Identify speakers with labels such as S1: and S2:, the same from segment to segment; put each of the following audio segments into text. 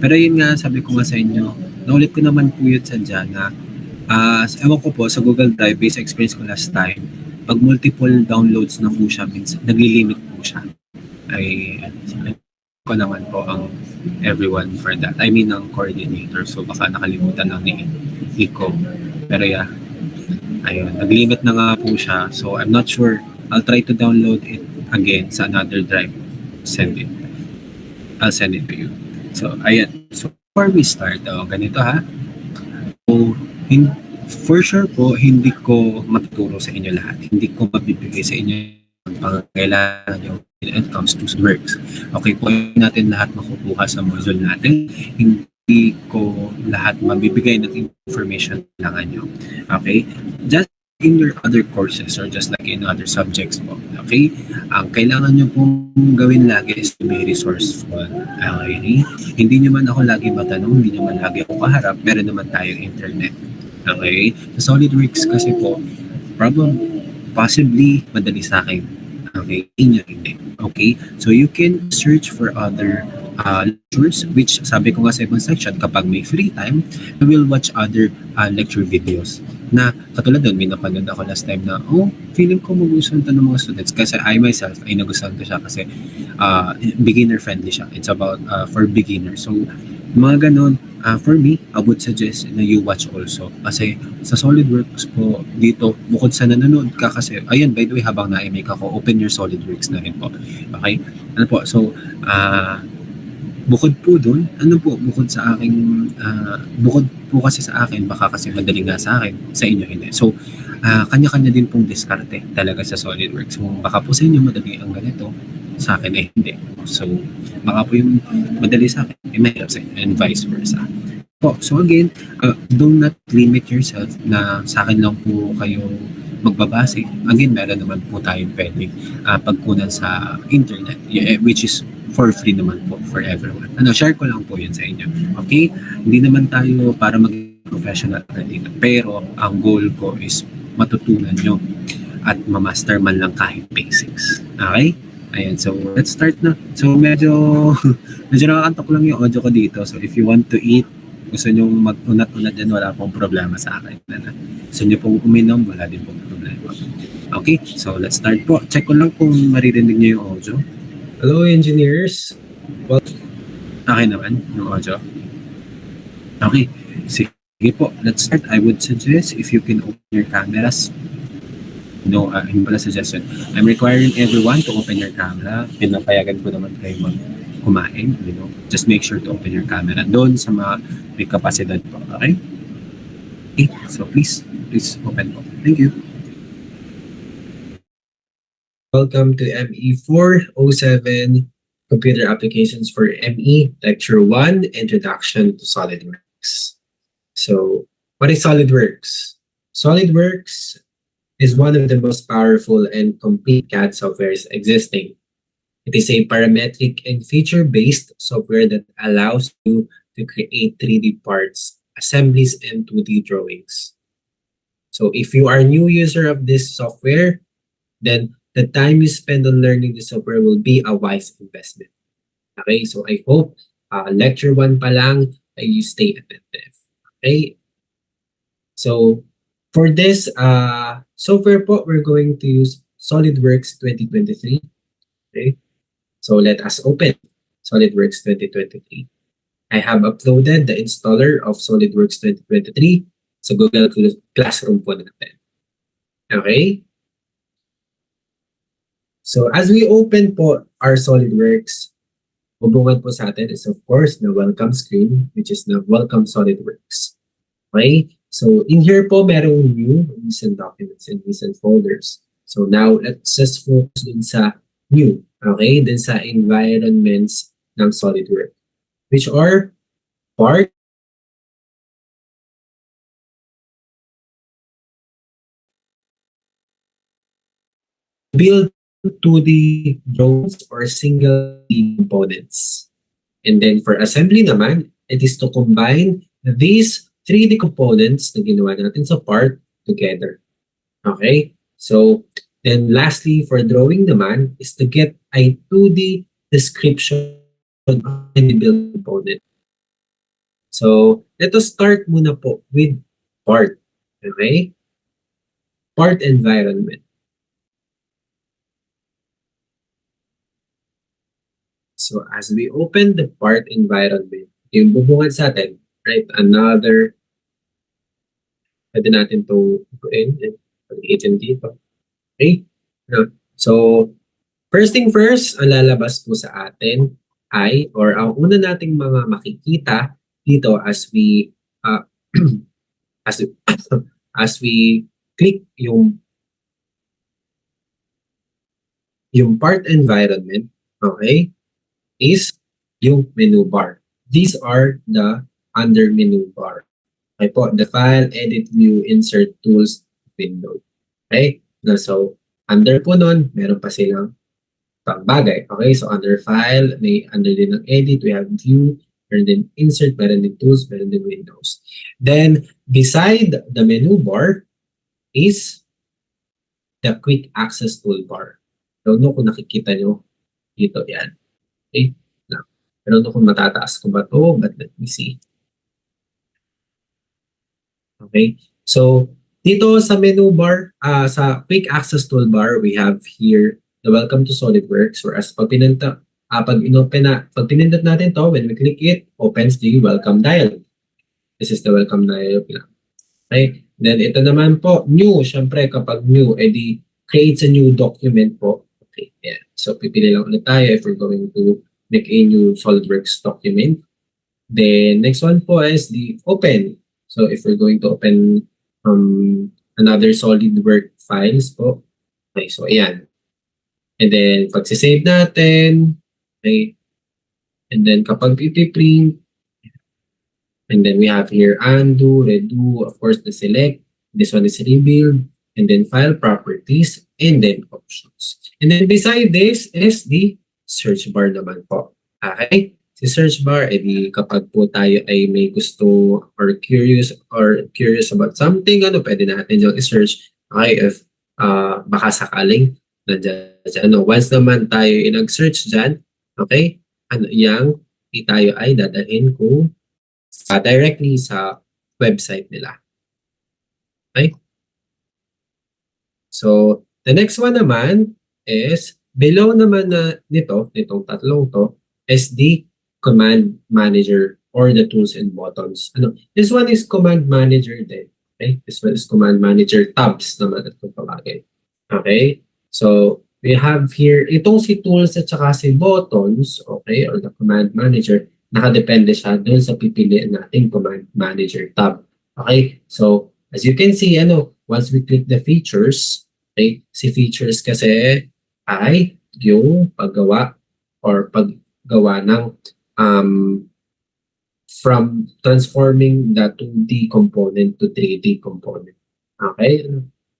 S1: Pero yun nga, sabi ko nga sa inyo, naulit ko naman po yun sa na ewan ko po, sa Google Drive, based experience ko last time, pag multiple downloads na po siya, means nagli-limit po siya. Ay, ko naman po ang everyone for that. I mean, ang coordinator. So, baka nakalimutan lang ni Iko. Pero yeah, ayun, nag-limit na nga po siya. So, I'm not sure. I'll try to download it again sa another drive. Send it. I'll send it to you. So, ayan. So, before we start, ganito ha. So, for sure po, hindi ko matuturo sa inyo lahat. Hindi ko mabibigay sa inyo ang pangangailangan nyo when it comes to works. Okay po natin lahat makukuha sa module natin. Hindi ko lahat mabibigay ng information kailangan nyo. Okay? Just in your other courses or just like in other subjects po. Okay? Ang kailangan nyo pong gawin lagi is to be resourceful. Okay? Hindi nyo man ako lagi matanong, hindi nyo man lagi ako kaharap, meron naman tayong internet. Okay? Sa SolidWorks kasi po, possibly madali sa akin. Okay? Inyo hindi. Okay? So you can search for other lectures, which sabi ko nga sa ibang section, kapag may free time, we will watch other lecture videos. Na katulad doon, may napanood ako last time na, feeling ko magustuhan to ng mga students. Kasi I myself, ay nagustuhan ko siya kasi beginner friendly siya. It's about for beginners. So, mga ganun, for me, I would suggest na you watch also. Kasi sa SolidWorks po, dito, bukod sa nanonood ka kasi, ayun, by the way, habang na-make ako, open your SolidWorks na rin po. Okay? Ano po, so, bukod po dun, bukod sa aking, bukod po kasi sa akin, baka kasi madali nga sa akin, sa inyo hindi. So, kanya-kanya din pong diskarte talaga sa SolidWorks. So, baka po sa inyo madali ang ganito, sa akin ay hindi. So, baka po yung madali sa akin, ay mahirap sa inyo, and vice versa. So again, do not limit yourself na sa akin lang po kayo magbabase. Again, meron naman po tayong pwedeng pagkunan sa internet, which is for free naman po for everyone. Share ko lang po yun sa inyo. Okay? Hindi naman tayo para maging professional na dito. Pero ang goal ko is matutunan nyo at mamaster man lang kahit basics. Okay? Ayan, so let's start na. So medyo nakakantok lang yung audio ko dito. So if you want to eat, gusto nyo mag-unat-unat din, wala pong problema sa akin. Gusto nyo pong uminom, wala din pong problema. Okay, so let's start po. Check ko lang kung maririnig nyo yung audio. Hello, engineers. Okay naman yung audio. Okay, sige po. Let's start. I would suggest if you can open your cameras. No, hindi pala suggestion. I'm requiring everyone to open your camera. Pinapayagan ko naman kayo kumain, just make sure to open your camera doon sa mga may kapasidad po, okay? Okay, so please open po. Thank you. Welcome to ME 407, Computer Applications for ME, Lecture 1, Introduction to SolidWorks. So, what is SolidWorks? SolidWorks is one of the most powerful and complete CAD softwares existing. It is a parametric and feature-based software that allows you to create 3D parts, assemblies, and 2D drawings. So if you are a new user of this software, then the time you spend on learning the software will be a wise investment. Okay, so I hope lecture 1 pa lang you stay attentive. Okay, so for this software po, we're going to use SolidWorks 2023. Okay. So let us open SolidWorks 2023. I have uploaded the installer of SolidWorks 2023 sa Google Classroom po natin. Okay? So as we open po our SolidWorks, bubungan po sa atin is of course the welcome screen, which is the welcome SolidWorks. Okay? So in here po, merong new recent documents and recent folders. So now let's just focus dun sa new. Okay, then sa environments ng SolidWorks, which are part, build 2D drawings or single components. And then for assembly naman, it is to combine these 3D components na ginawa natin sa part together. Okay, so then lastly, for drawing naman, is to get a 2D description of the build component. So, let us start muna po with part. Okay? Part environment. So, as we open the part environment, yung bubungad sa atin, right? Another, pwede natin itong buuin and pag-itin dito. Okay? So, first thing first, ang lalabas po sa atin ay, or ang una nating mga makikita dito as we, as, as we click yung part environment, okay, is yung menu bar. These are the under menu bar. Okay po, the file, edit, view, insert, tools, window. Okay? So, under po nun, meron pa silang pagbagay. Okay? So, under file, may under din ng edit, we have view, meron din insert, meron din tools, meron din windows. Then, beside the menu bar is the quick access toolbar. Don't know kung nakikita nyo dito yan. Okay? Now, I don't know kung matataas ko ba to, but let me see. Okay? So, dito sa menu bar, sa quick access toolbar, we have here the welcome to SolidWorks, whereas pag pinindot natin to, when we click it, opens the welcome dialog. This is the welcome dialog lang. Okay? Then ito naman po, new. Siyempre kapag new, edi creates a new document po. Okay, yeah. So pipili lang ulit tayo if we're going to make a new SolidWorks document. Then next one po is the open. So if we're going to open another SolidWorks files po. Okay, so ayan. And then pag-save natin, okay. And then kapag ipiprint, and then we have here undo, redo, of course the select. This one is rebuild, and then file properties, and then options. And then beside this is the search bar naman po. Okay? Si search bar, edi kapag po tayo ay may gusto or curious about something, pwede natin yung i-search. Okay? If baka sakaling nandiyan. Once naman tayo nag-search dyan, okay? Yang tayo ay dadahin kung directly sa website nila. Okay? So, the next one naman is, below naman nitong tatlong to, is the command manager or the tools and buttons. This one is command manager din. Okay? This one is command manager tabs naman at tawagin. Okay? So, we have here, itong si tools at saka si buttons, okay, or the command manager, nakadepende siya doon sa pipiliin nating command manager tab. Okay? So, as you can see, once we click the features, okay, si features kasi ay yung paggawa or paggawa ng from transforming the 2D component to 3D component. Okay?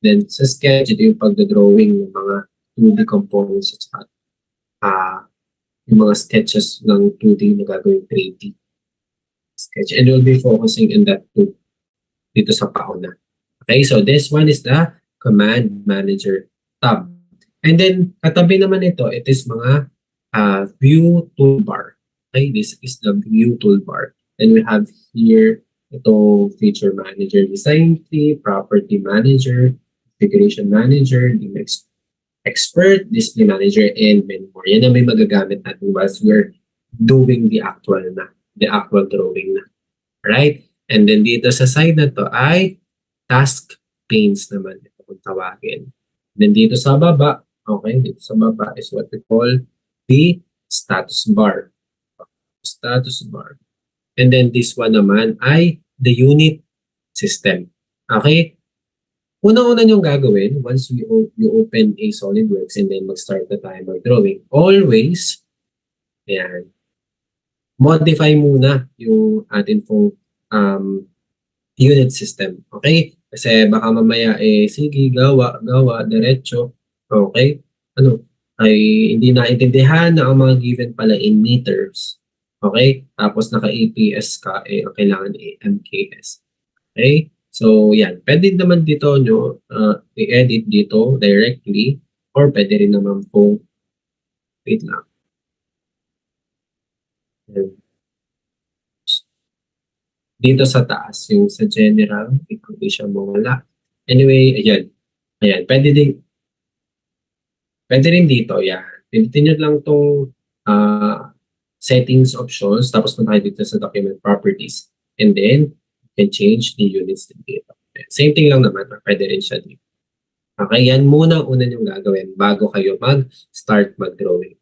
S1: Then sa sketch, ito yung pagdodrawing ng mga 2D components at yung mga sketches ng 2D na gagawin 3D sketch. And we'll be focusing on that too dito sa pauna. Okay, so this one is the command manager tab. And then, katabi naman ito, it is mga view toolbar. Okay, this is the view toolbar. And we have here ito feature manager, design tree, property manager, configuration manager, image expert, display manager, and many more. Yan ang may magagamit natin whilst we're doing the actual drawing na. Right? And then dito sa side na to ay task panes naman ito kung tawagin. Then dito sa baba, okay, dito sa baba is what we call the status bar. Status bar. And then this one naman ay the unit system. Okay? Unang-una niyong gagawin, once you open a SolidWorks and then mag-start na tayo mag-drawing, always, ayan, modify muna yung atin pong unit system. Okay? Kasi baka mamaya, sige, gawa, diretso. Okay? Ay hindi naintindihan na ang mga given pala in meters. Okay? Tapos naka-APS ka, ang kailangan MKS. Okay? So, yan. Pwede naman dito nyo i-edit dito directly or pwede rin naman po, wait lang.
S2: dito sa taas, yung sa general, hindi siya mawala. Anyway, ayan. Ayan, pwede rin dito, yan. Pindutin nyo lang itong settings options, tapos punta kayo dito sa document properties. And then, you can change the units din dito. Same thing lang naman, pwede rin siya dito. Okay, yan muna una yung gagawin bago kayo mag-start mag-drawing.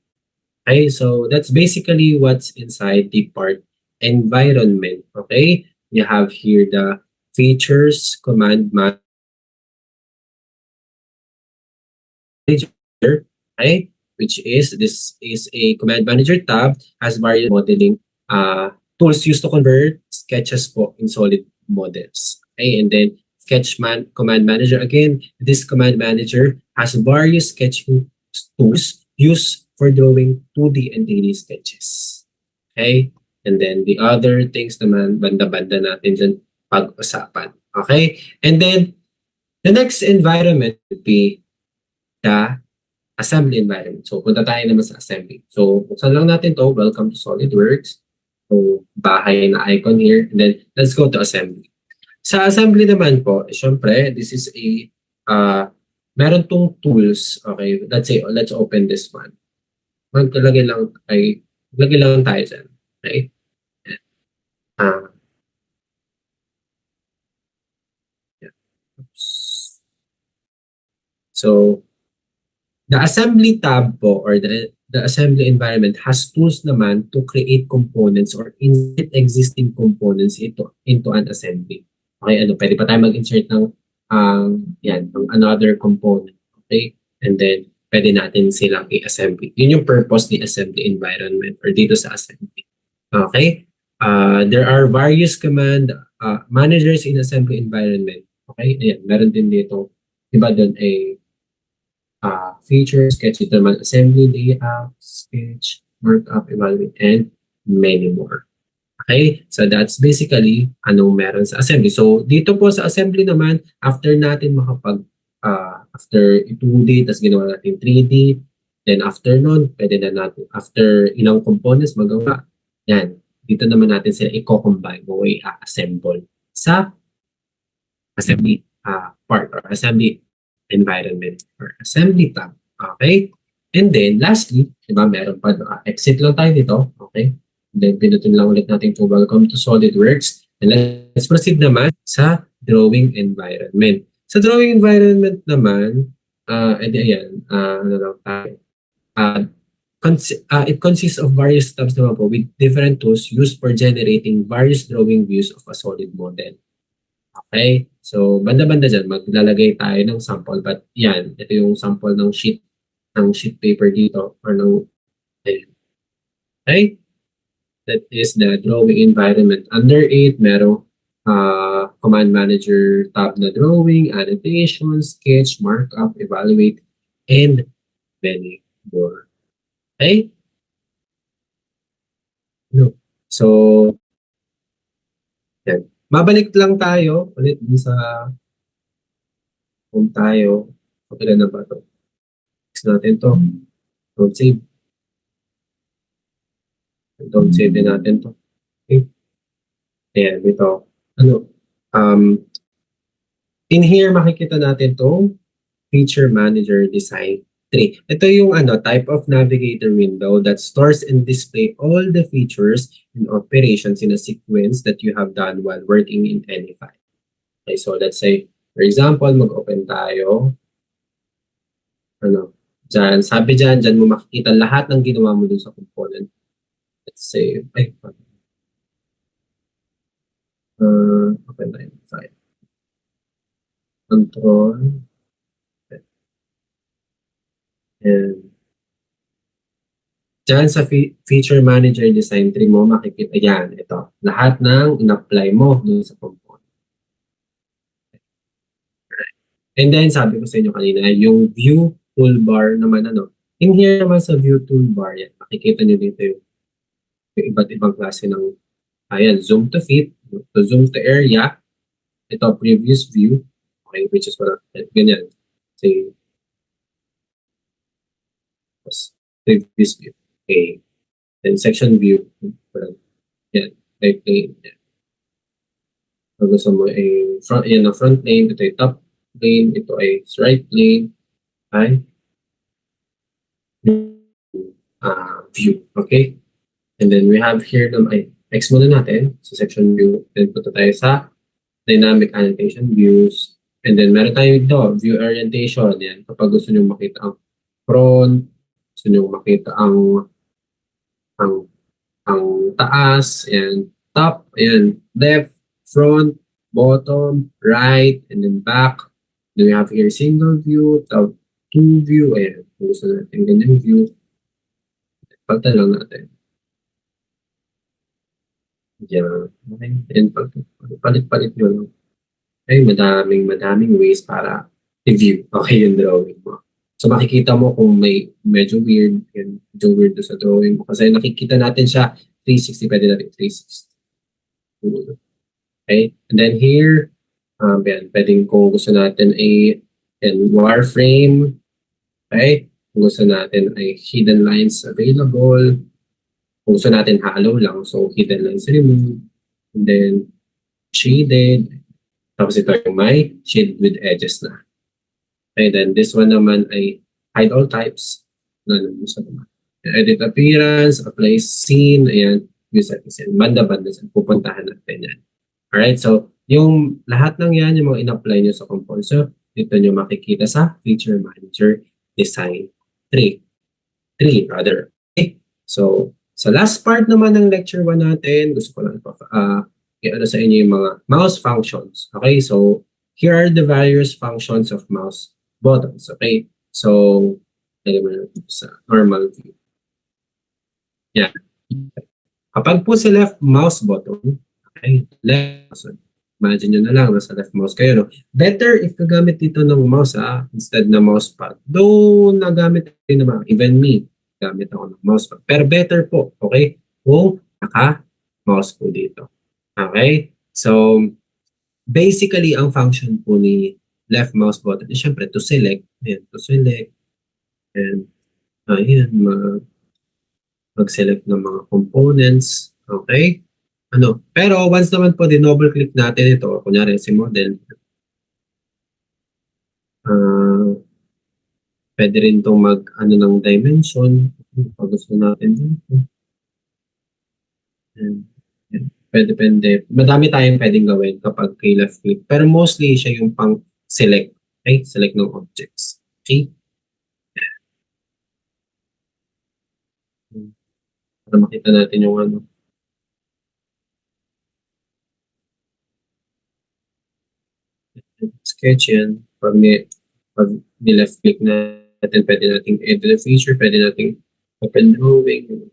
S2: Okay, so that's basically what's inside the part environment. Okay, you have here the features command manager. Okay, which is this is a command manager tab, has various modeling tools used to convert sketches po in solid models. Okay, and then command manager, again, this command manager has various sketching tools used for drawing 2D and 3D sketches. Okay, and then the other things naman banda-banda natin dyan pag-usapan. Okay, and then the next environment would be the assembly environment. So, punta tayo naman sa assembly. So, buksan lang natin to. Welcome to SolidWorks. So, bahay na icon here. And then, let's go to assembly. Sa assembly naman po, syempre, this is meron tong tools. Okay, let's open this one. Maglagay lang tayo dyan. Okay? So, the assembly tab po or the assembly environment has tools naman to create components or insert existing components into an assembly. Okay, pwede pa tayo mag-insert ng another component. Okay, and then pwede natin silang i-assembly. Yun yung purpose ni assembly environment or dito sa assembly. Okay, there are various command managers in assembly environment. Okay, ayan, meron din dito, iba doon ay feature, sketch, ito naman, assembly, layout, sketch, markup, evaluate, and many more. Okay? So that's basically anong meron sa assembly. So dito po sa assembly naman, after natin after 2D, tapos ginawa natin 3D, then after nun, pwede na natin, after ilang components magawa, yan, dito naman natin sila i-combine o i-assemble sa assembly part or assembly environment or assembly tab. Okay? And then, lastly, diba, meron pa, exit lang tayo dito. Okay? And then, pinutin lang ulit natin to welcome to SolidWorks. And let's proceed naman sa drawing environment. Sa drawing environment naman, ano lang tayo. It consists of various tabs naman po with different tools used for generating various drawing views of a solid model. Okay? So, banda-banda dyan, maglalagay tayo ng sample. But yan, ito yung sample ng sheet paper dito. Or ng, okay? That is the drawing environment. Under it, merong command manager tab na drawing, annotation, sketch, markup, evaluate, and many more. Okay? No. So, yan. Mabalik lang tayo ulit dun sa home tayo. Okay na ba ito? Fix natin to. Don't save. Don't save din natin to. Okay. Ayan, ito. In here, makikita natin to Feature Manager Design 3. Ito yung type of navigator window that stores and display all the features and operations in a sequence that you have done while working in any file. Okay, so let's say, for example, mag-open tayo. Sabi dyan mo makikita lahat ng ginawa mo dun sa component. Let's say, open tayo ng file. Control. And dyan sa Feature Manager Design 3 mo, makikita yan. Ito. Lahat ng in-apply mo dun sa component. Right. And then, sabi ko sa inyo kanina, yung view toolbar naman, in here naman sa view toolbar, yan. Makikita nyo dito yung iba't ibang klase ng, zoom to fit, to zoom to area. Ito, previous view. Okay, which is ganyan. Say, previous view. Okay. Then section view. Yan. Right. Pag gusto mo ay front, yan ang front plane, ito ay top plane, ito ay right plane, ay view. Okay? And then we have here naman, X muna natin sa section view. Then punta tayo sa dynamic annotation views. And then meron tayo ito, view orientation. Yan. Kapag gusto nyo makita ang front, gusto nyo makita ang, ang taas, and top, and left, front, bottom, right, and then back. Then we have here single view, top two view, ayan. Kung gusto natin ganyan view, palitan lang natin. Yan. Okay. And palit-palit nyo lang. Ay, madaming ways para i-view. Okay, yung drawing mo. So makikita mo kung may medyo weird, yan, medyo weird sa drawing mo. Kasi nakikita natin siya 360, pwede natin 360. Okay, and then here, yan, pwedeng kung gusto natin ay wireframe. Okay, kung gusto natin ay hidden lines available. Kung gusto natin hollow lang, so hidden lines remove. And then shaded. Tapos ito yung may shade with edges na. Okay, then this one naman ay hide all types. Edit appearance, apply scene, ayan, use scene. Banda-banda, pupuntahan natin yan. Alright, so yung lahat ng yan, yung mga in-apply nyo sa component. So, dito nyo makikita sa Feature Manager Design 3. Rather. Okay, so sa last part naman ng lecture 1 natin, gusto ko lang i-ano sa inyo yung mga mouse functions. Okay, so here are the various functions of mouse buttons. Okay, so lagyan mo na sa normal view. Yan. Kapag po sa left mouse button, okay, left, imagine nyo na lang, nasa left mouse kayo, no? Better if gagamit dito ng mouse, instead na mousepad. Though nagamit din naman, even me, gamit ako ng mousepad. Pero better po, okay, kung naka-mouse po dito. Okay? So, basically, ang function po ni left mouse button is syempre to select. Ayan, to select. And, ayan, mag-select ng mga components. Okay? Pero once naman po, din-double click natin ito, kunyari si model, pwede rin itong ng dimension. Pag gusto natin dito. Depende. Madami tayong pwedeng gawin kapag kay left click. Pero mostly siya yung pang select. Okay? Select ng objects. Okay? Para makita natin yung sketch yan. Pag left click natin, pwede natin edit the feature, pwede natin open drawing.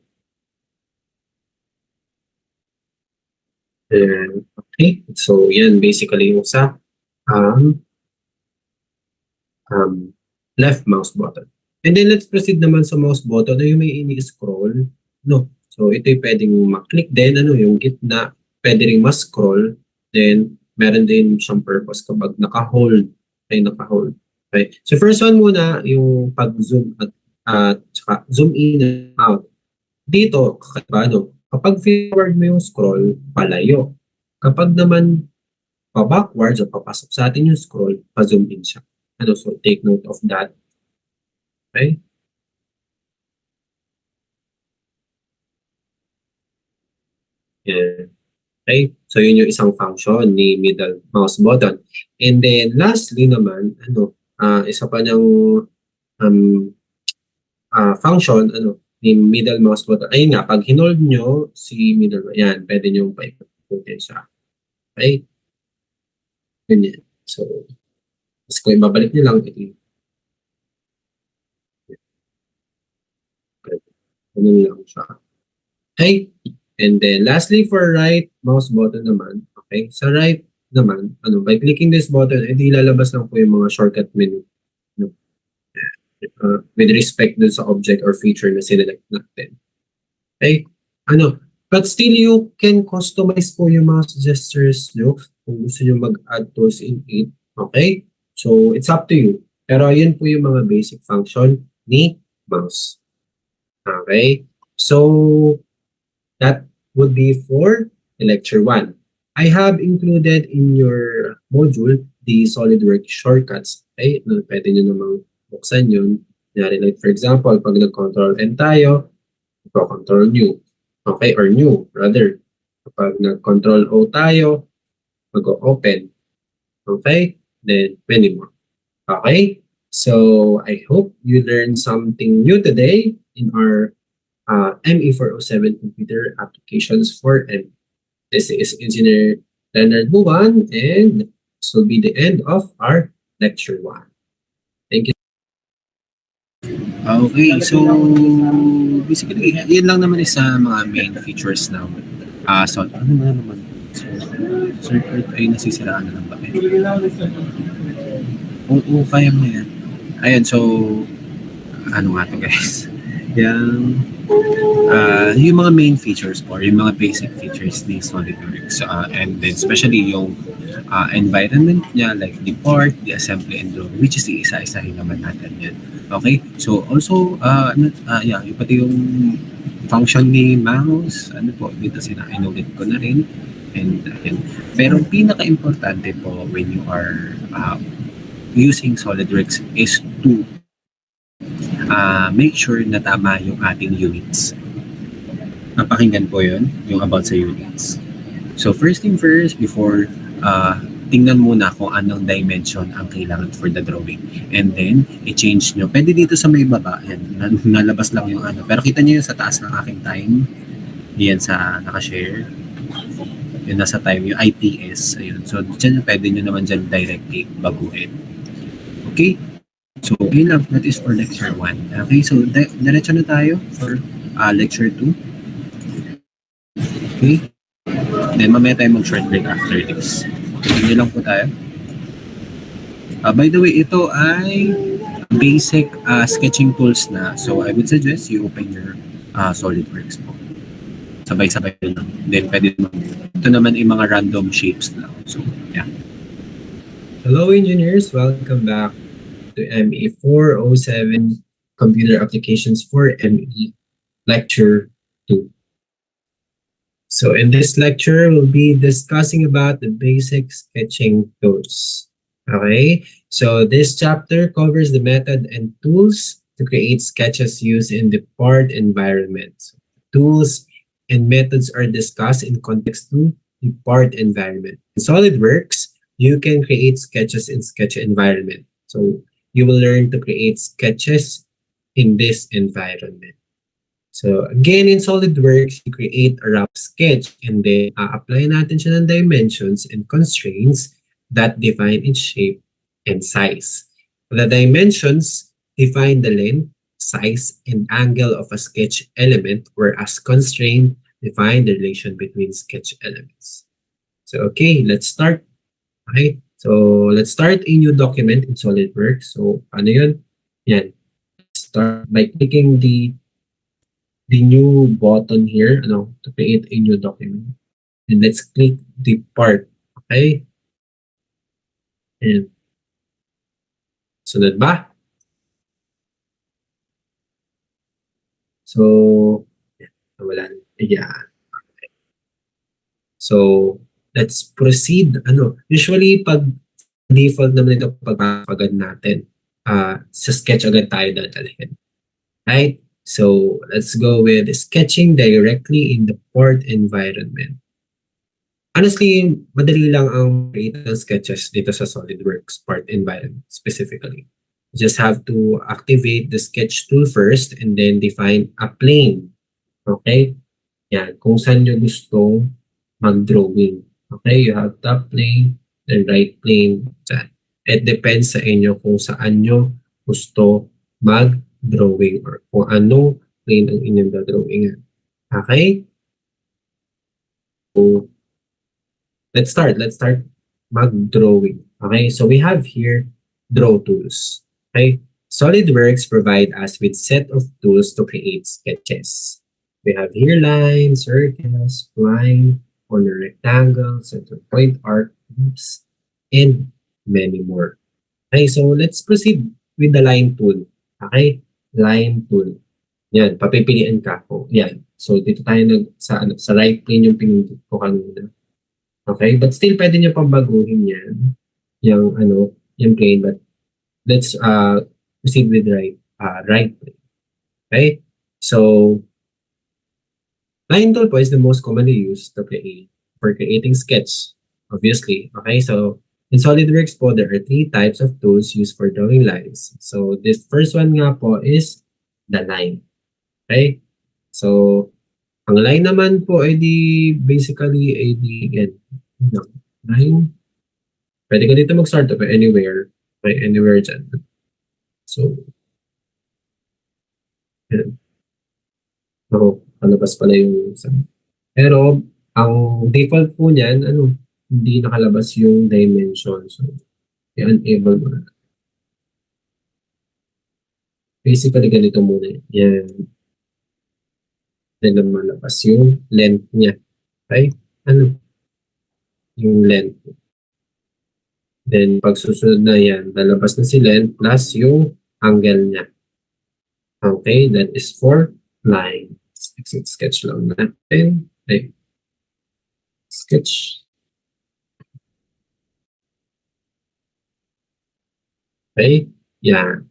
S2: Okay, so yan basically yung sa left mouse button. And then let's proceed naman sa mouse button na yung may ini-scroll. No. So ito yung pwedeng maklik din, yung gitna, pwede rin mas-scroll. Then meron din siyang purpose kapag naka-hold. Okay. So first one muna, yung pag-zoom at saka zoom in and out. Dito, kapag forward mo yung scroll, palayo. Kapag naman pa-backwards o papasok sa atin yung scroll, pa-zoom in siya. So take note of that. Okay? Yeah. Okay? So yun yung isang function ni middle mouse button. And then lastly naman, isa pa niyang function, ni middle mouse button. Ayun nga, pag hinold nyo si middle, yan, pwede nyo pa-ikutin siya. Okay? Ganyan. So, mas kung ibabalik nyo lang, ganun lang siya. Okay? And then, lastly, for right mouse button naman, okay? Sa right naman, by clicking this button, edi lalabas lang po yung mga shortcut menu. With respect dun sa object or feature na sinelect natin. Okay? But still, you can customize po yung mga gestures nyo kung gusto nyo mag-add tools in it. Okay? So, it's up to you. Pero yun po yung mga basic function ni mouse. Okay? So, that would be for lecture 1. I have included in your module the SolidWorks shortcuts. Okay? Pwede nyo namang buksan yun. Kunyari, like for example, pag nag-control N tayo, control new. Okay? Or new, rather. Kapag nag-control O tayo, mag-open. Okay? Then, many more. Okay? So, I hope you learned something new today in our ME407 computer applications for ME. This is Engineer Leonard Buwan, and this will be the end of our lecture 1. Thank you.
S1: Okay, so basically, yun lang naman is sa mga main features ng so ano ba naman? So, circuit ay nasisiraan na ng bakit. Oo, kaya mo yan. Ayan, so ano nga to guys? Yung mga main features po, yung mga basic features ni SolidWorks, and then especially yung environment niya, like the part, the assembly, and drawing, which is iisa-isahin naman natin yan. Okay? So also, yung pati yung function ni mouse, ano po, dito inulit ko na rin. And pero pinaka-importante po when you are using SolidWorks is to make sure na tama yung ating units. Napakinggan po yun, yung about sa units. So first thing first, before tingnan muna kung anong dimension ang kailangan for the drawing. And then, i-change nyo. Pwede dito sa may baba, yan, nalabas lang yung ano. Pero kita nyo yun sa taas ng aking time. Yan sa nakashare. Yung nasa time, yung IPS. Ayun. So, dyan pwede nyo naman dyan directly baguhin. Okay? So, yun lang. That is for lecture 1. Okay, so diretso na tayo for lecture 2. Okay? Then, mamaya tayo mag-short break after this. Hindi lang po tayo. By the way, ito ay basic sketching tools na. So, I would suggest you open your SolidWorks po. Sabay-sabay lang. Then, pwede naman. Ito naman ay mga random shapes lang. So, yeah.
S2: Hello, engineers. Welcome back to ME407 Computer Applications for ME Lecture 2. So in this lecture, we'll be discussing about the basic sketching tools. Okay, so this chapter covers the method and tools to create sketches used in the part environment. Tools and methods are discussed in context to the part environment. In SolidWorks, you can create sketches in sketch environment. So you will learn to create sketches in this environment. So again, in SolidWorks, you create a rough sketch and then apply natin siya ng dimensions and constraints that define its shape and size. The dimensions define the length, size, and angle of a sketch element, whereas constraint define the relation between sketch elements. So okay, let's start. Okay, so let's start a new document in SolidWorks. So ano yun? Yan. Start by clicking the new button here, to create a new document. And let's click the part, okay? And sunod ba? So, wala. Yeah. Okay. So, let's proceed. Usually pag default naman ito pagpapagad natin, sa sketch agad tayo dadalhin. Right? So let's go with sketching directly in the part environment. Honestly, madali lang ang create ng sketches dito sa SolidWorks part environment specifically. You just have to activate the sketch tool first and then define a plane. Okay? Yan, kung saan nyo gusto mag-drawing. Okay, you have top plane and right plane. Dyan. It depends sa inyo kung saan nyo gusto mag-drawing or kung anong plane ang inyong drawing. Okay? So, let's start mag-drawing. Okay? So, we have here draw tools. Okay? SolidWorks provide us with set of tools to create sketches. We have here lines, circles, line, corner rectangle, center point arc, loops, and many more. Okay, so let's proceed with the line tool. Okay? Line tool. Yan, papipilian ka ko. Yan. So dito tayo sa right plane yung pinindot ko kanina. Okay? But still, pwede nyo pang baguhin yan. Yung plane. But let's proceed with right plane. Okay? So, line tool po is the most commonly used for creating sketch. Obviously. Okay? So, in SolidWorks po, there are 3 types of tools used for drawing lines. So, this first one nga po is the line. Okay? So, ang line naman po ay basically yan. Line. Pwede ka dito mag-start up anywhere. Okay, anywhere dyan. So, yan. Ako, palabas pala yung isa. Pero, ang default po niyan, hindi nakalabas yung dimension. So, i-enable mo na. Basically, ganito muna. Yan. Then, lumalabas yung length niya. Okay? Yung length. Then, pag susunod na yan, lalabas na si length plus yung angle niya. Okay? That is for line. Exit sketch lang natin. Okay. Sketch. Okay? Yan.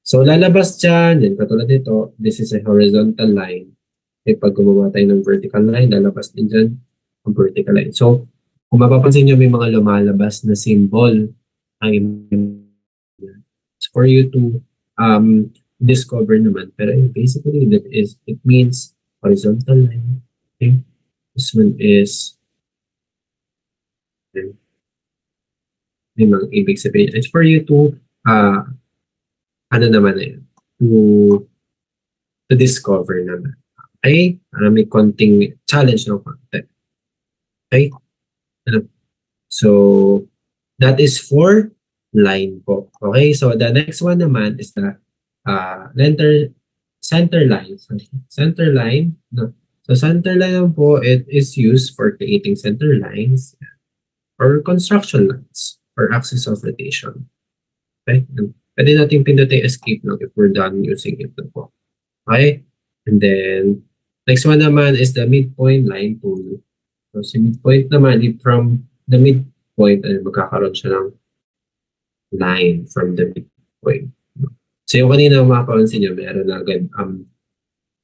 S2: So, lalabas dyan. Yan, katulad dito, this is a horizontal line. Okay, pag gumawa tayo ng vertical line, lalabas din dyan ang vertical line. So, kung mapapansin nyo, may mga lumalabas na symbol. It's for you to discover naman. Pero basically, it means horizontal line. Okay? This one is may mga ibig sabihin. It's for you to to discover naman. Okay? May konting challenge ng content. Okay? So, that is for line po. Okay? So, the next one naman is the center line. Center line. No. So, center line po, it is used for creating center lines or construction lines or axis of rotation. Okay? Pwede natin pindutin escape lang if we're done using it na po. Okay? And then, next one naman is the midpoint line tool. So, si midpoint naman, from the midpoint, magkakaroon siya ng line from the midpoint. So, yung kanina mapapansin nyo, meron na agad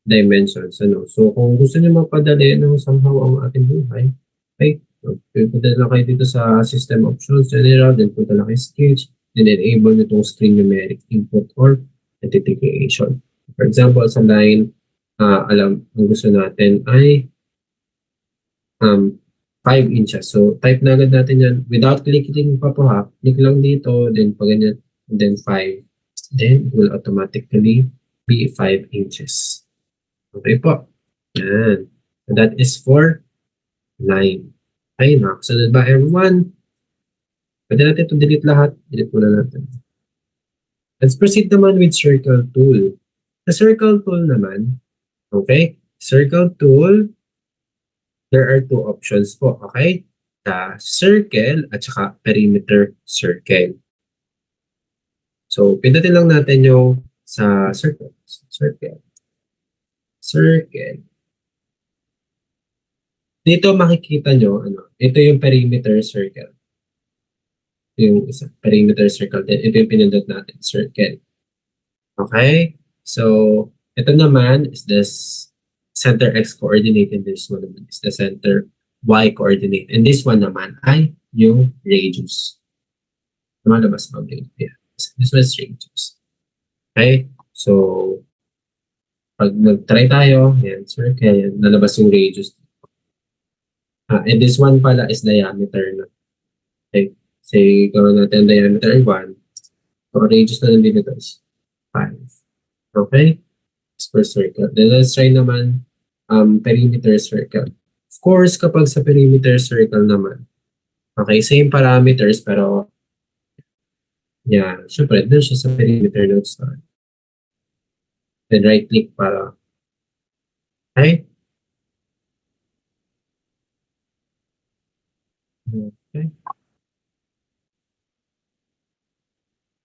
S2: dimensions. So, kung gusto nyo mapadali somehow ang ating buhay, okay? So, punta lang kayo dito sa System Options, General, then punta lang kayo Sketch, then enable nyo itong string numeric input or identification. For example, sa line, ang gusto natin ay 5 inches. So, type na agad natin yan without clicking pa po ha. Click lang dito, then pag ganyan, and then 5. Then, it will automatically be 5 inches. Okay po. Yan. So, that is for line. Okay, nakasunod ba everyone? Pwede natin ito delete lahat. Delete muna natin. Let's proceed naman with circle tool. Sa circle tool naman, okay, circle tool, there are 2 options po, okay? The circle at saka perimeter circle. So, pindutin lang natin yung sa circle. Circle. Dito makikita nyo, ito yung perimeter circle. Yung isa, perimeter circle. Then, ito yung pinindot natin, circle. Okay? So, ito naman is this center X coordinate and this one naman is the center Y coordinate. And this one naman ay yung radius. Lumalabas ba? Yeah. This was radius. Okay? So, pag nag-try tayo, yan, circle, yan, nalabas yung radius. And this one pala is diameter na. Okay? Say, gawin natin diameter ay 1. So, radius na nandito is 5. Okay? Per circle. Then let's try naman perimeter circle. Of course, kapag sa perimeter circle naman, okay, same parameters pero yeah, syempre, doon siya sa perimeter node start. Then right click para okay. Okay.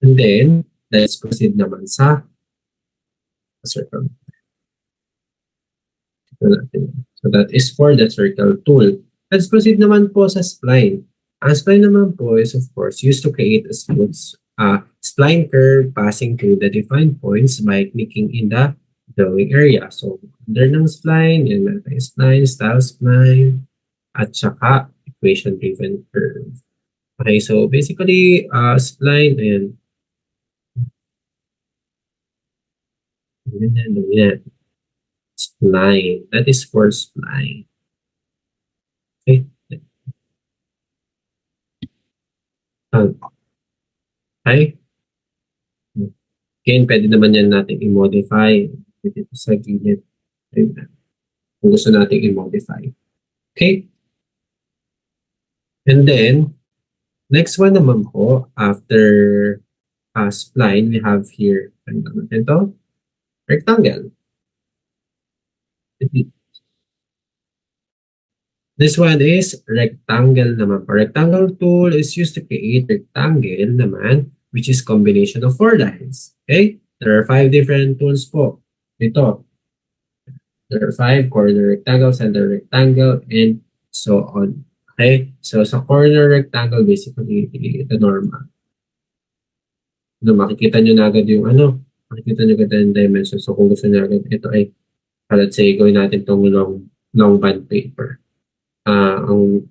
S2: And then, let's proceed naman sa circle. So that is for the circle tool. Let's proceed naman po sa spline. Ang spline naman po is of course used to create a smooth spline curve passing through the defined points by clicking in the drawing area. So, under ng spline, yan natin spline, style spline, at saka equation-driven curve. Okay, so basically, spline, ayan. Ganyan. Spline. That is for spline. Okay. Okay. Again, pwede naman yan natin i-modify dito sa gilid. Kung gusto natin i-modify. Okay? And then, next one naman po, after spline, we have here, ano naman ito? Rectangle. This one is rectangle naman. Rectangle tool is used to create rectangle naman, which is combination of 4 lines. Okay? There are 5 different tools po. Ito. There are 5 corner rectangle, center rectangle, and so on. Okay? So sa corner rectangle, basically, ito normal. Makikita nyo na agad yung makikita nyo agad yung dimension. So kung gusto nyo agad, ito ay, let's say, gawin natin itong long band paper. Ang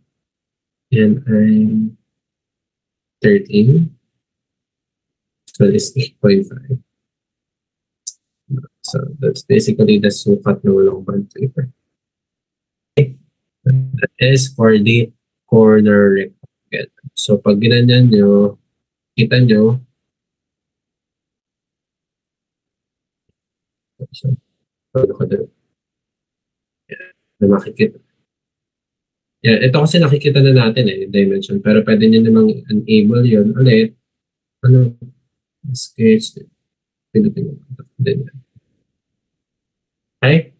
S2: yan ay 13. So it's 8.5. So that's basically the sukat ng long band paper. Okay. That is for the corner rectangle. So pag ginanyan nyo, kita nyo, so, na makikita. Yeah, ito kasi nakikita na natin yung dimension. Pero pwede nyo namang enable yun ulit. Sketch. Okay?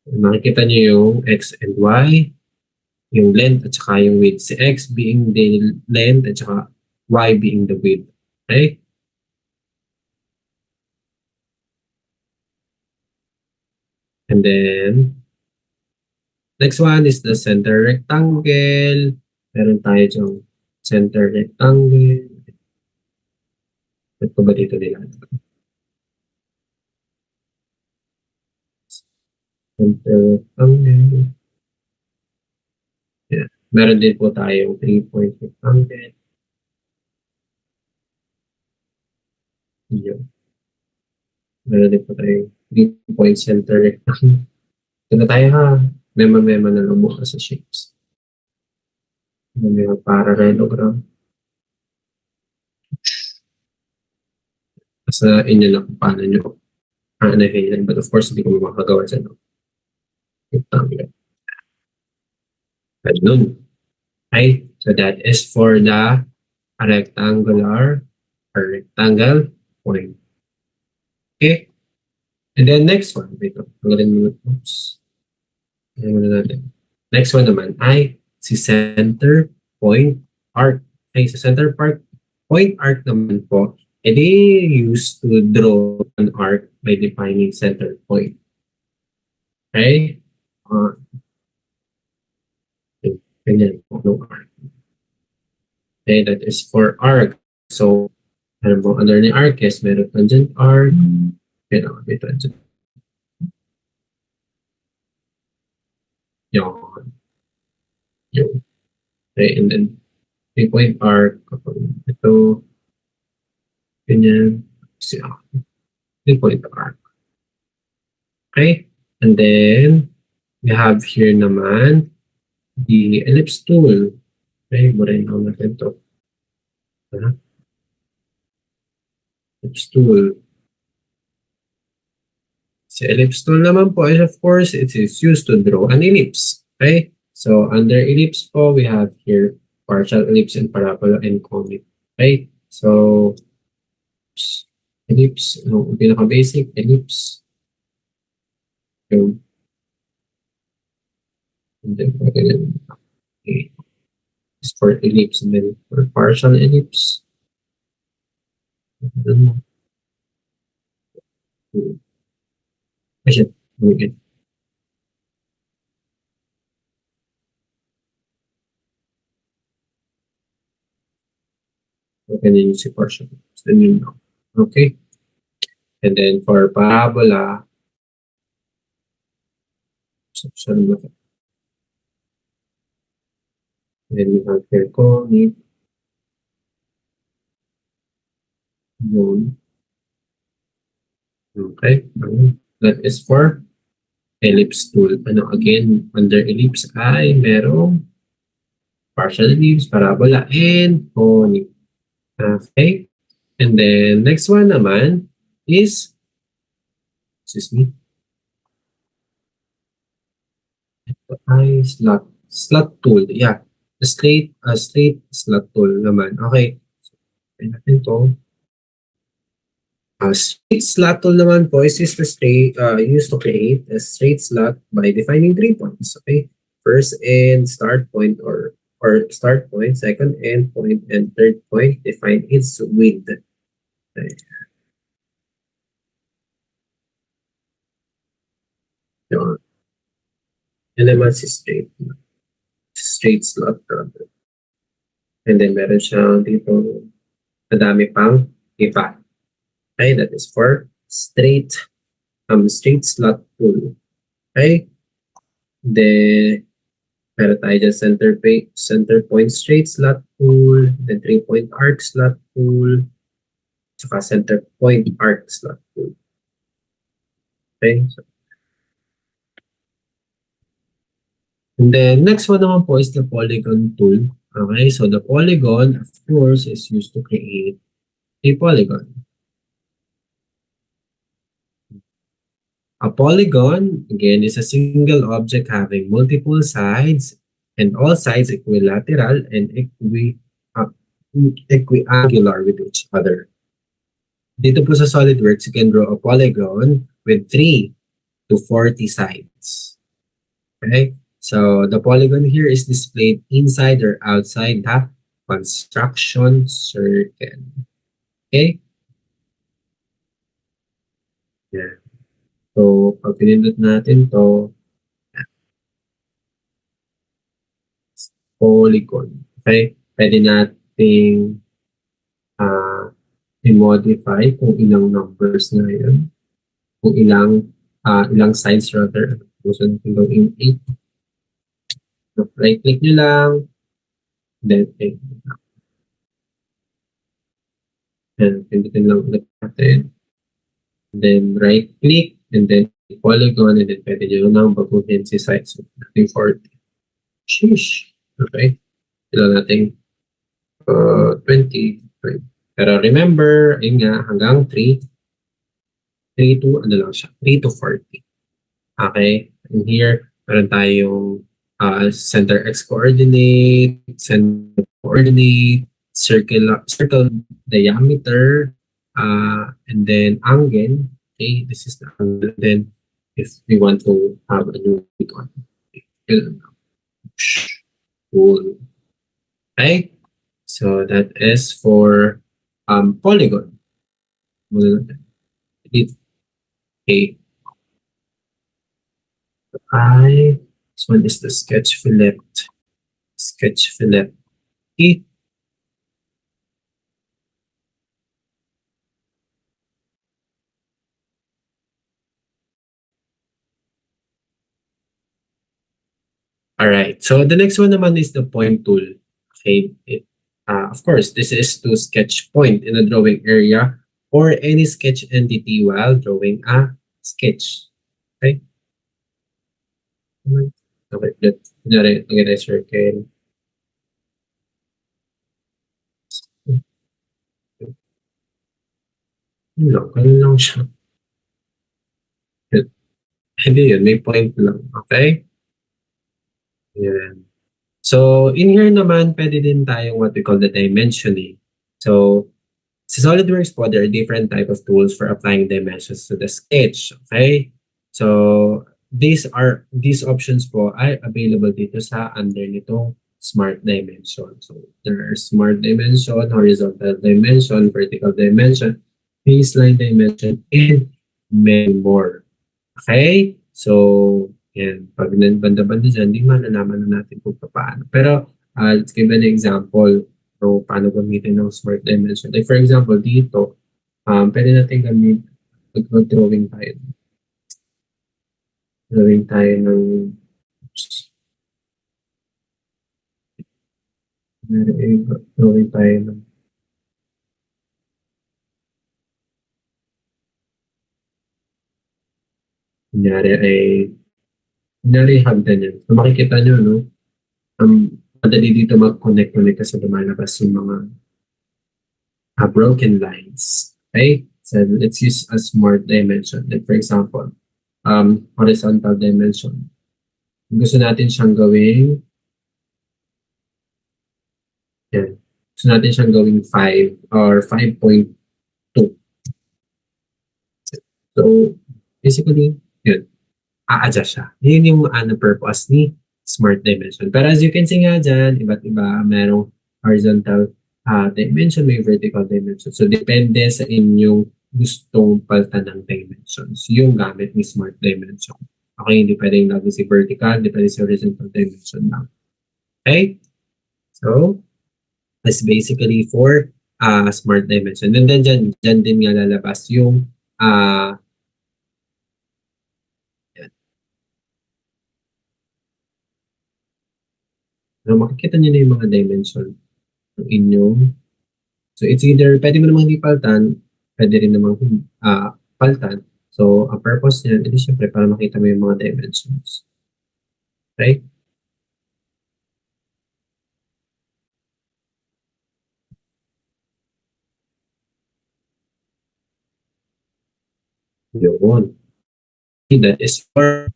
S2: Makikita nyo yung X and Y, yung length at saka yung width. Si X being the length at saka Y being the width. Okay? And then, next one is the center rectangle. Meron tayo dyan center rectangle. Ito ba dito nila? Center rectangle. Yeah. Meron din po tayong 3-point rectangle. Yun. Meron din po tayong 3-point center rectangle. Ito na tayo ha. Mema-mema na lang muna sa shapes. May parallelogram. Sa inyo na kung paano nyo anahin. But of course, hindi ko makagawa sa rectangle. Ganun. Okay? So that is for the rectangular or rectangle point. Okay? And then next one. Wait, oops. Next one naman ay si center point arc. Okay, sa center point arc naman po, they used to draw an arc by defining center point. Okay? Ganyan po ng arc. Okay, that is for arc. So, ano mo, under ni arc is meron tangent arc. Meron tangent. Yun. Okay, and then 3-point arc. Ito. Ganyan. 3-point arc. Okay, and then we have here naman the ellipse tool. Okay, burahin ko natin ito. Ellipse tool. So ellipse tool naman po is of course it is used to draw an ellipse. Okay? So under ellipse po we have here partial ellipse and parabola and conic. Okay? So ellipse, pinaka-basic ellipse. And then okay. It's for ellipse and then for partial ellipse. Okay. Okay, yun si portion. Then yun lang. Okay? And then for parabola, so, then we have here conic, yun. Okay? That is for ellipse tool. Ano, again, under ellipse ay merong partial ellipse, parabola, and conic. Okay? And then, next one naman is, excuse me, ito ay slot tool. Yeah, straight slot tool naman. Okay. So, natin to. Straight slot tool naman po is used to create a straight slot by defining 3 points. Okay. First and start point or start point, second end point, and third point. Define its width. Okay. Yun. Yan naman si straight slot rather. And then meron siyang dito madami pang iba. Okay, that is for straight slot tool. Okay? Then meron tayo dyan center point straight slot tool, then 3-point arc slot tool, saka center point arc slot tool. Okay? So, and then next one naman po is the polygon tool. Okay, so the polygon, of course, is used to create a polygon. A polygon, again, is a single object having multiple sides and all sides equilateral and equiangular with each other. Dito po sa SolidWorks, you can draw a polygon with 3 to 40 sides. Okay? So the polygon here is displayed inside or outside the construction circle. Okay? Yeah. So, pag pinindot natin to, polygon. Okay? Pwede nating i-modify kung ilang numbers na yan. Kung ilang sides rather. Gusto natin gawin 8. So, right-click nyo lang. Then, and pindutin lang ulit natin. Then, right-click. And then, polygon. And then, pwede nyo lang baguhin si sides. So, natin 40. Sheesh. Okay. Ilan natin 20. Pero remember, ayun nga, hanggang 3 to, ano lang siya, 3 to 40. Okay? And here, meron tayong center x coordinate, center coordinate, circle diameter, and then angle. Okay, this is the angle. Then, if we want to have a new icon, cool. Okay, so that is for polygon. Okay. This one is the sketch fillet. Sketch fillet. Okay. All right. So the next one naman is the point tool. Okay. Of course, this is to sketch point in a drawing area or any sketch entity while drawing a sketch. Okay. Okay. Let's get a circle. Ganun lang siya. Hindi yun. May point lang. Okay. Yan. So, in here naman, pwede din tayong what we call the dimensioning. So, sa SolidWorks po, there are different type of tools for applying dimensions to the sketch. Okay? So, these options po ay available dito sa under nitong Smart Dimension. So, there are Smart Dimension, Horizontal Dimension, Vertical Dimension, Baseline Dimension, and many more. Okay? So, yan. Pag banda-banda dyan, di malalaman na natin kung paano. Pero, let's give an example. So, paano gamitin ng smart dimension? Like for example, dito, pwede natin gamitin, mag-drawing tayo. Drawing tayo ng, drawing tayo ng, kunyari hagdan yan. So, makikita nyo, no? Madali dito mag-connect kasi lumalabas yung mga broken lines. Okay? So let's use a smart dimension. Like for example, horizontal dimension. Gusto natin siyang gawing yan. Gusto natin siyang gawing 5 or 5.2. So basically, yun. A-adjust siya. Yun yung purpose ni smart dimension. Pero as you can see nga dyan, iba't iba, merong horizontal dimension, may vertical dimension. So, depende sa inyong gustong palitan ng dimensions. Yung gamit ni smart dimension. Okay, hindi pwedeng lagi si vertical, depende sa horizontal dimension lang. Okay? So, that's basically for smart dimension. And then, dyan din nga lalabas yung so, makikita nyo na yung mga dimension ng inyong. So, it's either, pwede mo namang hindi paltan, pwede rin namang paltan. So, ang purpose niyan, ito syempre para makita mo yung mga dimensions. Okay? Yun. That is for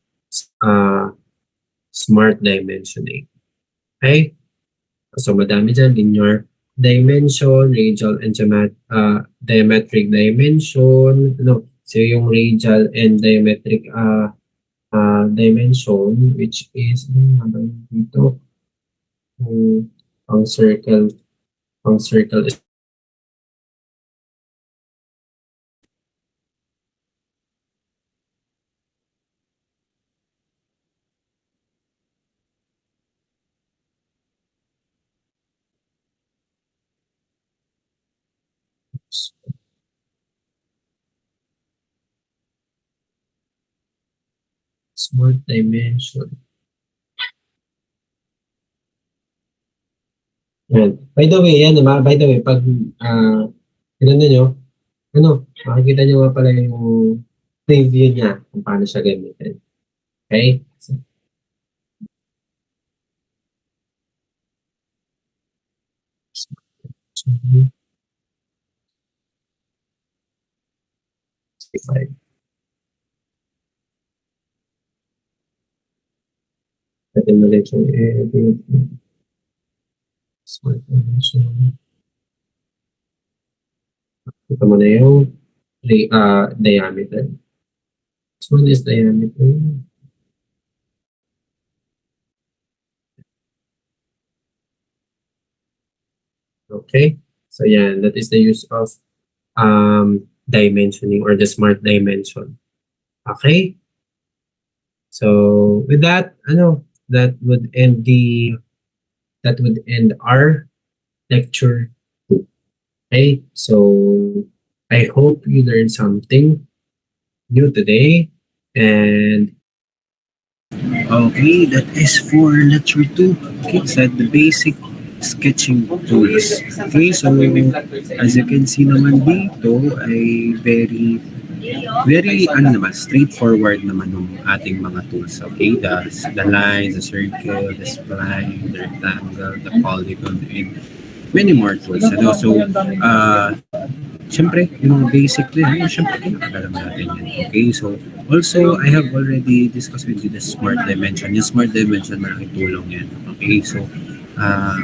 S2: smart dimensioning. Okay? So, madami dyan, linear dimension, radial and diametric dimension. So, yung radial and diametric dimension, which is, dito, ang circle is smart dimension. Yan. By the way, pag tinanong nyo, makikita nyo nga pala yung preview niya kung paano siya gamitin. Okay? Pwede mo rin siyang edit. Smart dimension. Ito mo na yung diameter. This one is diameter. Okay. So yeah, that is the use of dimensioning or the smart dimension. Okay. So with that, that would end our lecture. Okay. So I hope you learned something new today. And
S1: okay, that is for lecture 2. Okay, so the basic sketching tools. Okay, so as you can see naman dito ay very straightforward naman ng ating mga tools. Okay, the lines, the circle, the spline, the rectangle, the polygon, and many more tools. And also, syempre, yung basic din, syempre, kinakagalam natin yan. Okay, so also, I have already discussed with you the smart dimension. Yung smart dimension, malaking tulong yan. Okay, so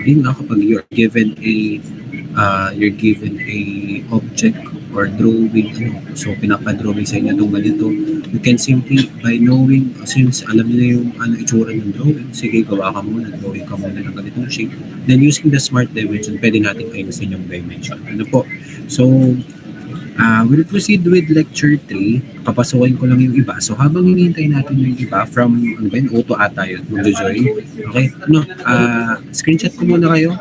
S1: yun nga kapag you're given a object or drawing, so pinapadrawing sa inyo itong ganito, you can simply, by knowing, since alam niyo na yung itsura ng drawing, sige, gawa ka muna, drawing ka muna ng ganitong shape, then using the smart dimension, pwede natin ayusin yung dimension. So We'll proceed with lecture 3. Papasukin ko lang yung iba. So habang hinihintay natin yung iba from, ano ba yun, auto ata yun, mag-join. Okay? No, screenshot ko muna kayo.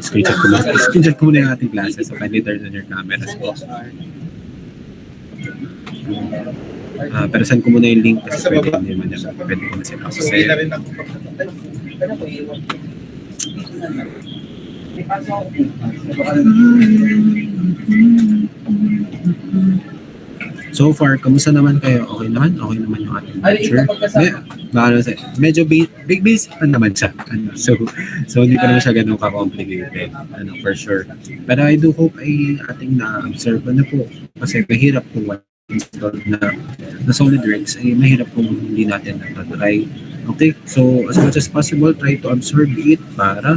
S1: Screenshot ko muna yung ating classes. So kindly turn on your cameras po. Pero send ko muna yung link kasi pwede hindi man yan. Pwede ko na sila. Kasi, so far, kamusta naman kayo? Okay naman? Okay naman yung ating lecture? Medyo big base naman siya. So hindi pa naman siya ganun ka-complicated. For sure. Pero I do hope ay ating na-observe na po. Kasi mahirap kung wala install na SolidWorks ay mahirap kung hindi natin na-try. Okay? So as much as possible, try to absorb it para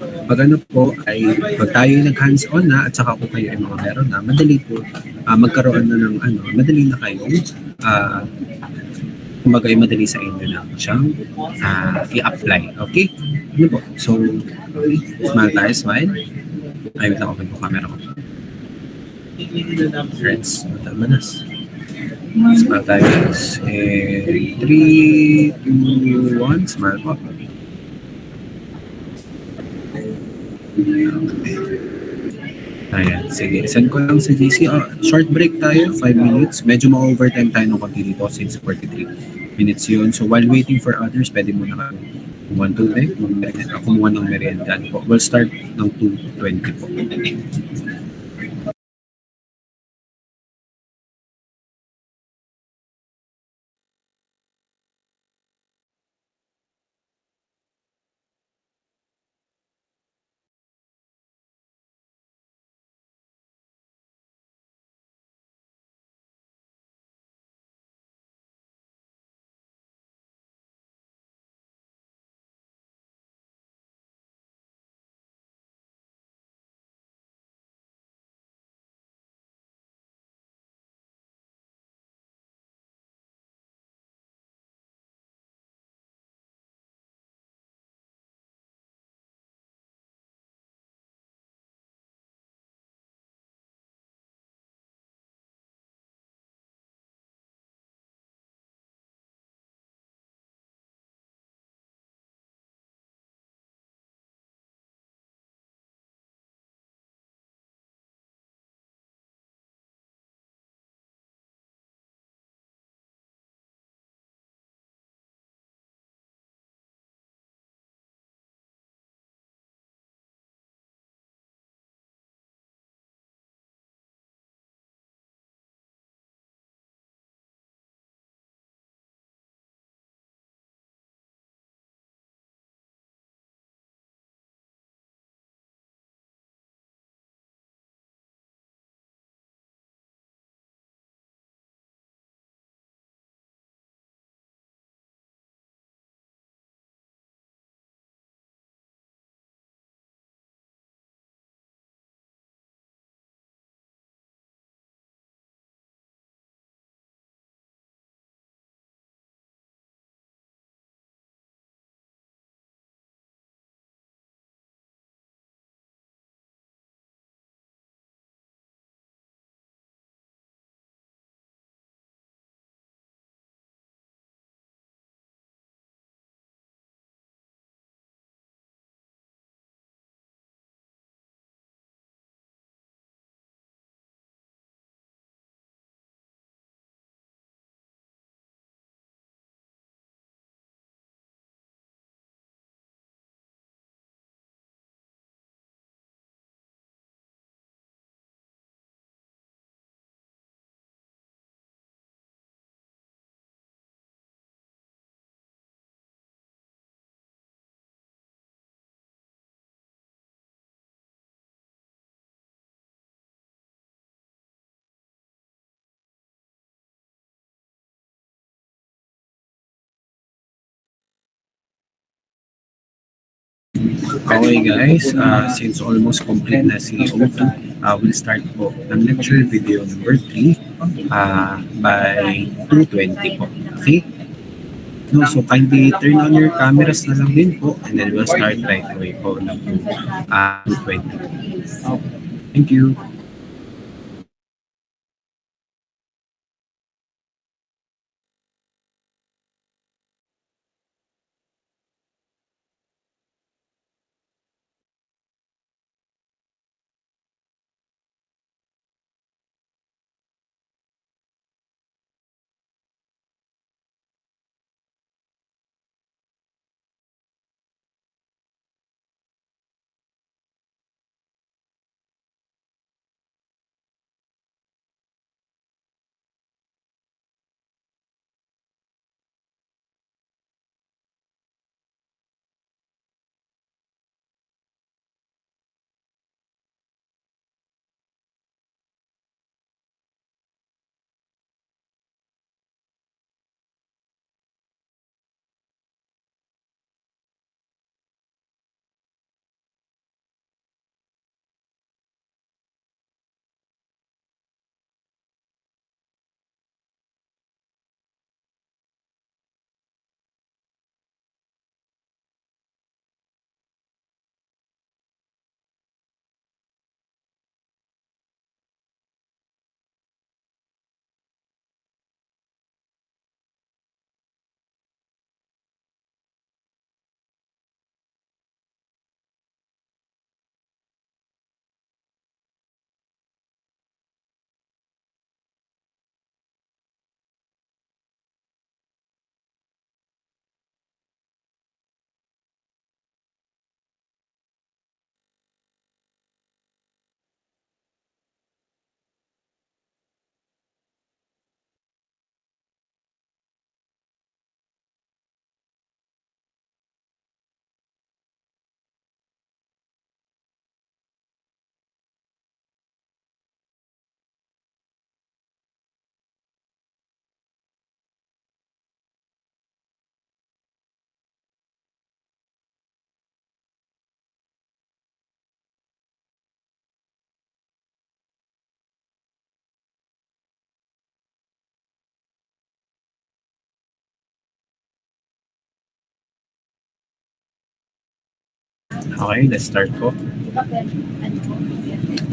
S1: pag ano po ay pag tayo nag-hands-on na at saka kung kayo ay mga meron na, madali po magkaroon na ng madali na kayong kumbaga ay madali sa inyo na siyang i-apply. Okay? Ano po? So, smile tayo, smile. Ay, wait lang, open po camera ko. Friends, matamanas. Smile tayo guys. 3, 2, 1, smile po. Ayan, sige. Send ko lang sa GC. Short break tayo, 5 minutes. Medyo ma-overtime tayo ng konti dito since 43 minutes yun. So while waiting for others, pwede muna ka kumuha tubig, kumuha ng merienda po. We'll start ng 2:20 po. Okay guys, since almost complete na si O2, we'll start po ng lecture video number 3 by 2:20 po. Okay? No, so kindly turn on your cameras na lang din po and then we'll start right away po ng 2:20. Thank you. Okay, let's start po.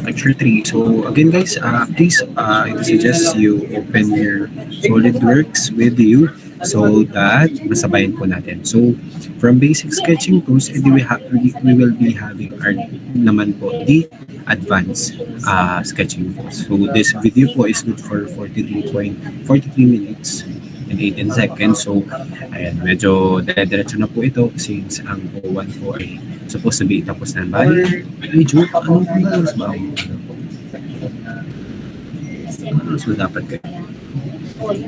S1: Lecture 3. So again guys, please I suggest you open your SolidWorks with you so that masabayan po natin. So from basic sketching tools, we will be having our naman po the advanced sketching tools. So this video po is good for 43 minutes and 18 seconds. So ayan, medyo dire-diretso na po ito since ang O1 po ay supposed to be tapos na. Bali, medyo anong oras ba ang oras ba dapat kayo?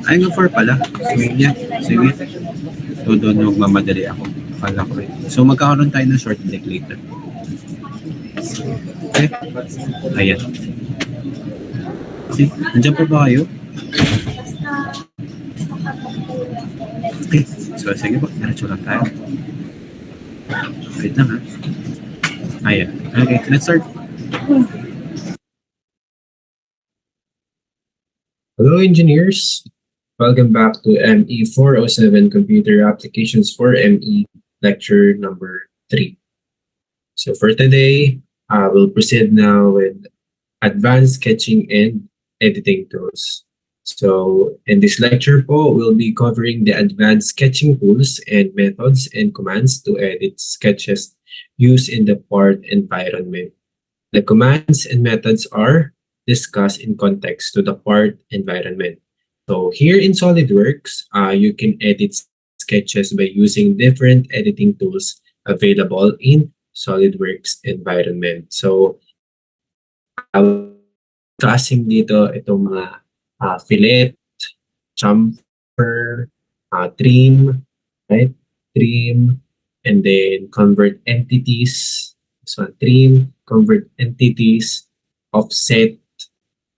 S1: Ay, nga 4 pala. So, yeah. Sige. So, doon magmamadali ako. Akala ko eh. So, magkakaroon tayo ng short break later. Okay? Ayan. See, nandiyan po ba kayo? Okay. So, sige po. Diretso lang tayo. Wait lang ha. Ayan. Okay, let's start.
S2: Hello, engineers. Welcome back to ME 407 Computer Applications for ME lecture number 3. So for today, we'll proceed now with advanced sketching and editing tools. So in this lecture po, we'll be covering the advanced sketching tools and methods and commands to edit sketches used in the part environment. The commands and methods are discussed in context to the part environment. So here in SolidWorks, you can edit sketches by using different editing tools available in SolidWorks environment. So, discussing dito itong mga fillet, chamfer, trim, right? Trim, and then convert entities. So, trim, convert entities, offset,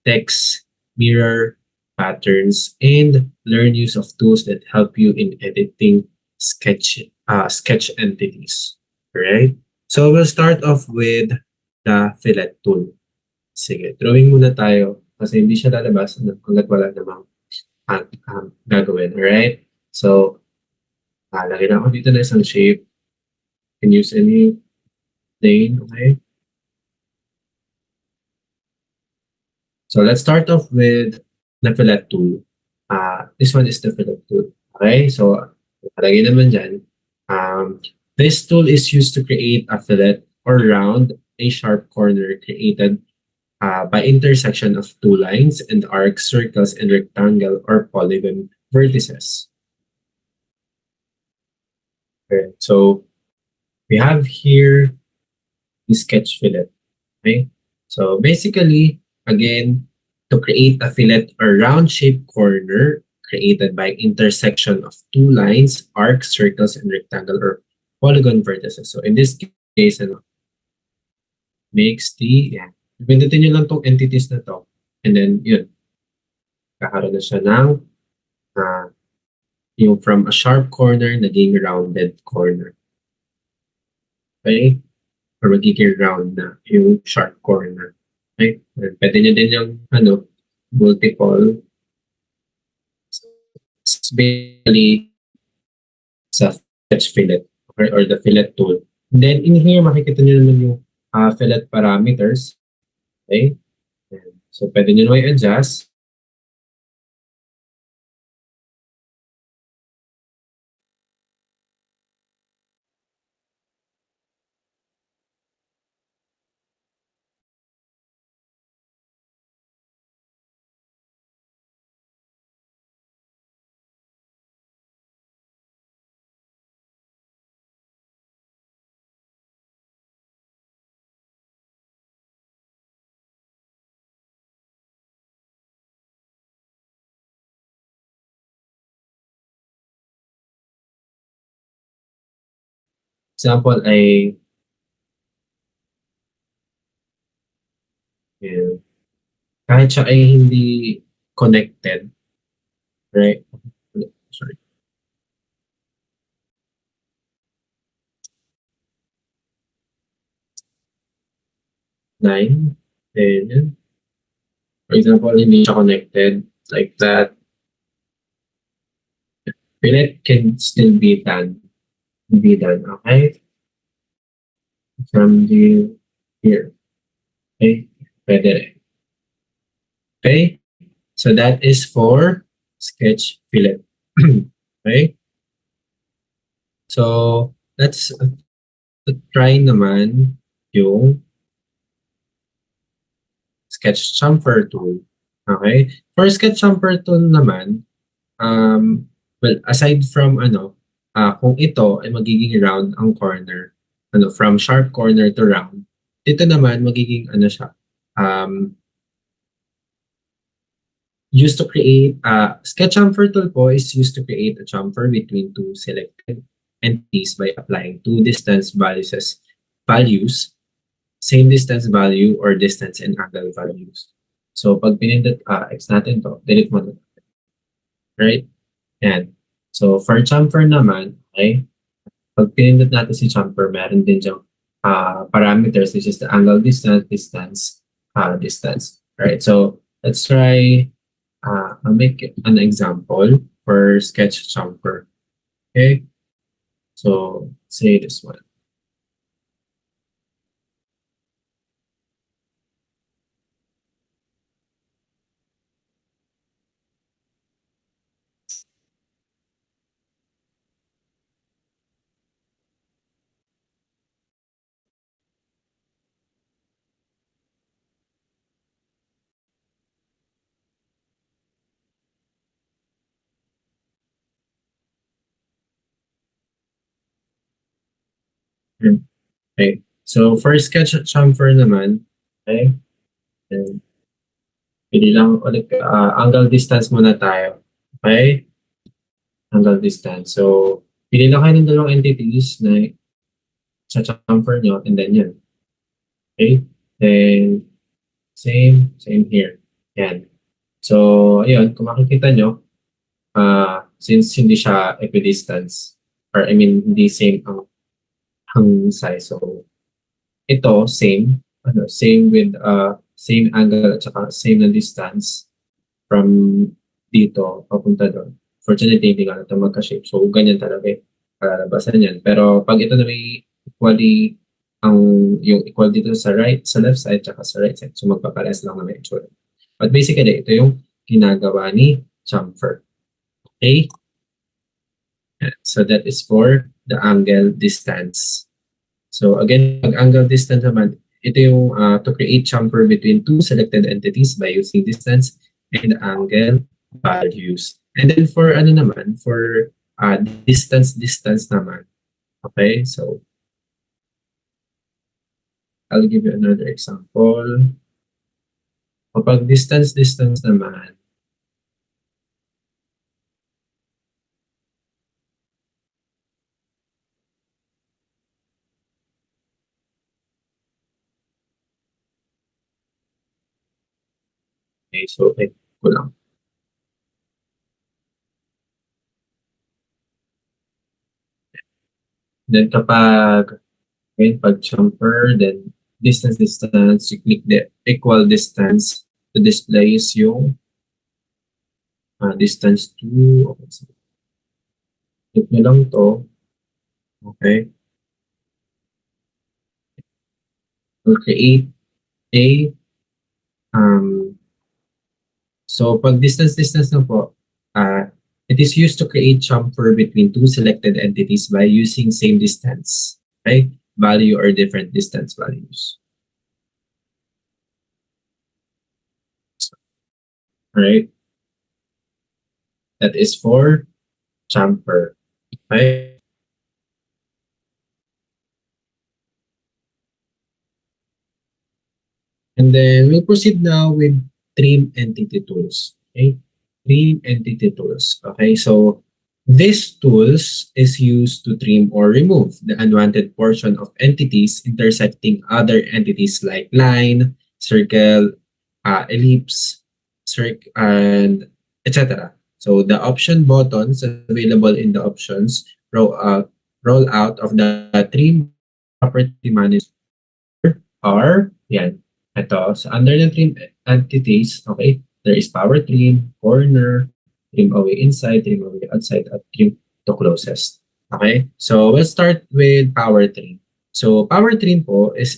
S2: text, mirror, patterns, and learn use of tools that help you in editing sketch entities. Alright? So we'll start off with the fillet tool. Sige, drawing muna tayo kasi hindi siya lalabas hanggat wala namang gagawin. Alright? So, lagyan ako dito na isang shape. You can use any plane, okay? So let's start off with the fillet tool. This one is the fillet tool. Okay, so lagay naman dyan. This tool is used to create a fillet or round a sharp corner created by intersection of two lines and arcs, circles, and rectangle or polygon vertices. Okay, so we have here the sketch fillet. Okay, so basically, again, to create a fillet or round-shaped corner created by intersection of two lines, arcs, circles, and rectangle or polygon vertices. So in this case, makes the, pindutin nyo lang tong entities na to. And then, yun, kakaroon na siya ng yung from a sharp corner, naging rounded corner. Okay? Or magiging round na yung sharp corner. Okay? Pwede nyo din yung multiple. It's basically sa sketch fillet or the fillet tool. And then in here, makikita nyo naman yung fillet parameters. Okay? So pwede nyo naman i-adjust. Example ay kahit siya ay hindi connected, right? Sorry. Nine, then, for example, hindi siya connected like that. Fillet can still be done. Okay? from here. Okay, pwede rin. Okay, so that is for sketch fillet. Okay, so let's try naman yung sketch chamfer tool. Okay, for sketch chamfer tool naman, well, aside from kung ito ay magiging round ang corner, from sharp corner to round, dito naman magiging siya, used to create, sketch chamfer tool po is used to create a chamfer between two selected entities by applying two distance values, same distance value or distance and angle values. So pag pinindot X natin to, delete mo na. Right? Yan. So for chamfer naman, okay, pag pinindot natin si chamfer, meron din diyang parameters, which is the angle distance, distance. Right? So let's try, I'll make an example for sketch chamfer. Okay? So say this one. Okay. So for sketch chamfer naman, okay, and pili lang ulit, angle distance muna tayo. Okay? Angle distance. So pili lang kayo ng dalawang entities na sa chamfer nyo and then yun. Okay? Then same here. Yan. So ayun, kung makikita nyo, since hindi siya equidistance, or I mean hindi same ang size. So ito same with same angle at saka same na distance from dito papunta doon. Fortunately hindi nga ito magka-shape. So ganyan talaga kalalabasan yan. Pero pag ito na may equally yung equal dito sa left side at sa right side. So magpapares lang na may itsura. But basically ito yung ginagawa ni chamfer. Okay? So that is for the angle distance. So again, pag angle distance naman, ito yung to create chamfer between two selected entities by using distance and angle values. And then for for distance naman. Okay, so I'll give you another example. Kapag distance naman, okay, so ko lang. Then kapag pag chamfer, then distance, you click the equal distance to display is yung distance to, okay, so click nyo lang to, okay, we'll create a so pag distance na po, it is used to create chamfer between two selected entities by using same distance, okay, value or different distance values. All right, that is for chamfer. Okay. And then we'll proceed now with trim entity tools. Okay, trim entity tools. Okay, so this tools is used to trim or remove the unwanted portion of entities intersecting other entities like line, circle, ellipse, and etc. So the option buttons available in the options roll out of the trim property manager are yan. Ito, so under the trim entities, okay, there is power trim, corner, trim away inside, trim away outside, at trim to closest. Okay, so we'll start with power trim. So power trim po is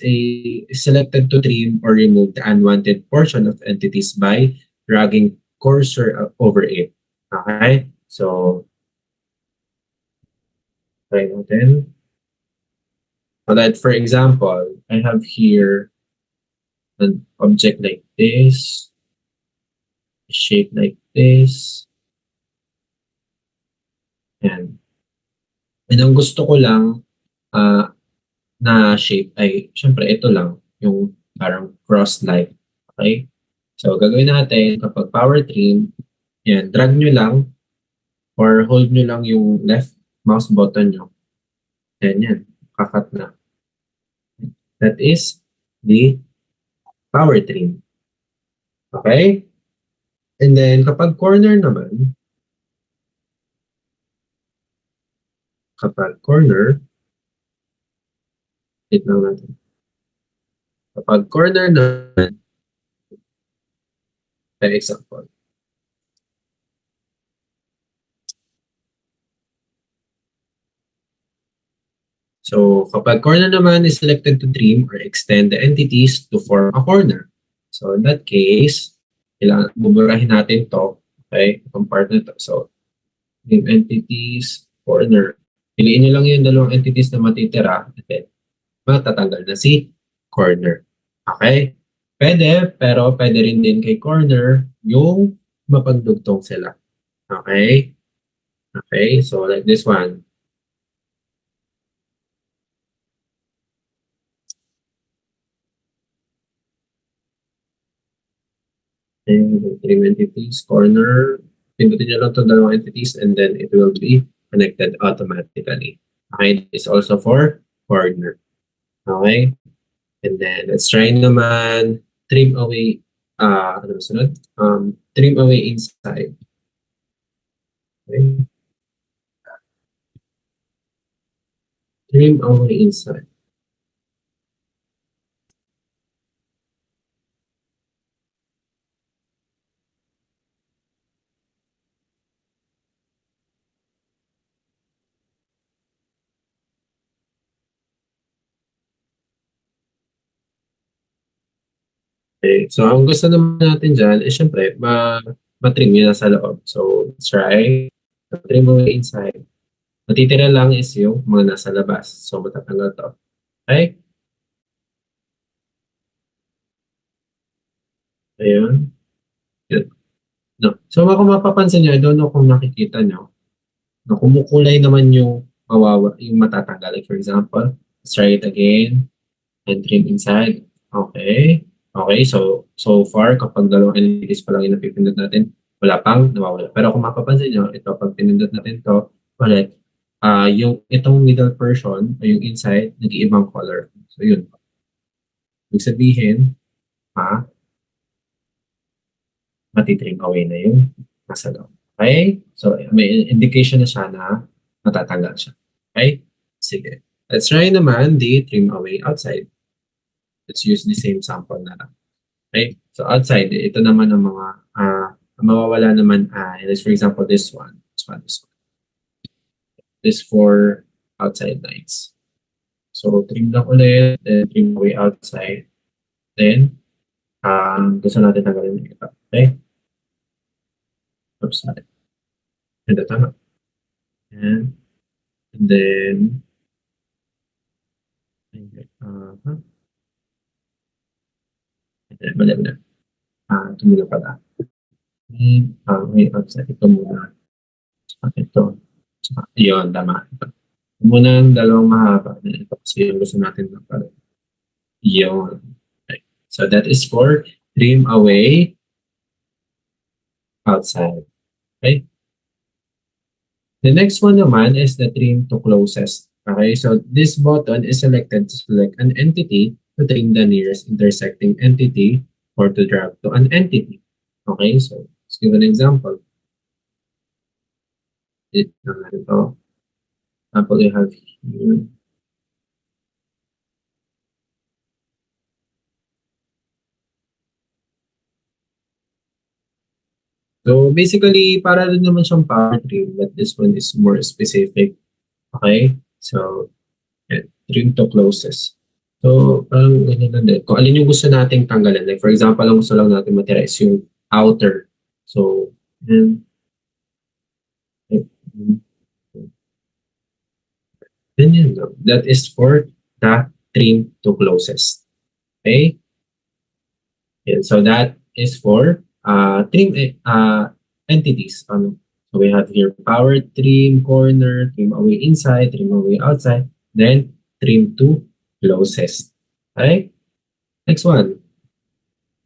S2: selected to trim or remove the unwanted portion of entities by dragging cursor over it. Okay? So, try natin. So that for example, I have here an object like this, shape like this, and ang gusto ko lang na shape ay syempre ito lang, yung parang cross-like. Okay? So, gagawin natin kapag power trim, yan, drag nyo lang or hold nyo lang yung left mouse button nyo. Yan, kakat na. That is the power trim. Okay? And then, kapag corner naman, wait lang natin. Kapag corner naman, for example, so, kapag corner naman is selected to trim or extend the entities to form a corner. So, in that case, kailangan buburahin natin to. Okay? Itong part na to. So, yung entities, corner. Piliin nyo lang yung dalawang entities na matitira. And then, matatanggal na si corner. Okay? Pwede, pero pwede rin din kay corner yung mapagdugtong sila. Okay? Okay? So, like this one. And trim entities, corner, pindutin nyo lang itong dalawang entities and then it will be connected automatically. Okay, it's also for corner. Okay, and then let's try naman trim away, ano sunod? Trim away inside. Okay. Trim away inside. Okay, so ang gusto naman natin dyan is syempre matrim yun nasa loob. So let's try trim away inside. Matitira lang is yung mga nasa labas. So matatanggal to. Okay? Ayun. Yun. No. So kung mapapansin nyo, I don't know kung nakikita nyo, no, kumukulay naman yung yung matatanggal. Like for example, let's try it again and trim inside. Okay. Okay, so far, kapag dalawang entities pa lang yung napipindot natin, wala pang nawawala. Pero kung mapapansin nyo, ito, pag pinindot natin to, ulit, yung itong middle portion, o yung inside, nag-iibang color. So yun. Ibig sabihin, matitrim away na yung nasa loob. Okay? So, may indication na siya na matatanggal siya. Okay? Sige. Let's try naman the trim away outside. Let's use the same sample na lang. Okay? So, outside, ito naman ang mga mawawala naman let's for example, this one. This one. This for outside lines. So, trim lang ulit, then trim away outside. Then, gusto natin tanggalin ito. Okay? Oops, sorry. Ito tama. And then, mali. Ito muna pala. May outside. Ito muna. Ito. Yun, tama. Ito muna ang dalawang mahaba. Ito kasi yung gusto natin na pala. Yun. Okay. So that is for trim away outside. Okay? The next one naman is the trim to closest. Okay, so this button is selected to select an entity to trim the nearest intersecting entity or to drag to an entity. Okay, so let's give an example. Example you have here. So basically, para rin naman siyang power trim, but this one is more specific. Okay, so Yan, trim to closest. So, parang ganyan lang din. Kung alin yung gusto nating tanggalin. Like, for example, ang gusto lang natin matira is yung outer. So, yan. Ganyan lang. That is for the trim to closest. Okay? Yan. So, that is for trim entities. So, we have here power trim corner, trim away inside, trim away outside, then trim to closest. Okay? Next one.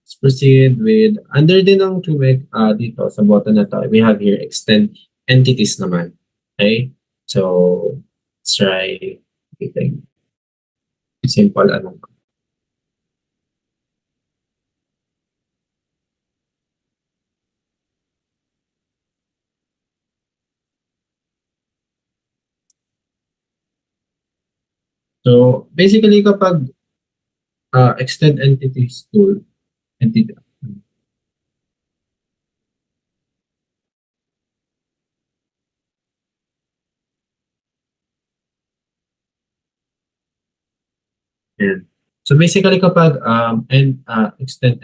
S2: Let's proceed with, under din ng trim dito sa button na to, we have here extend entities naman. Okay? So, let's try anything. Simple ano. So, basically kapag extend entities tool, entity, and so basically kapag extend,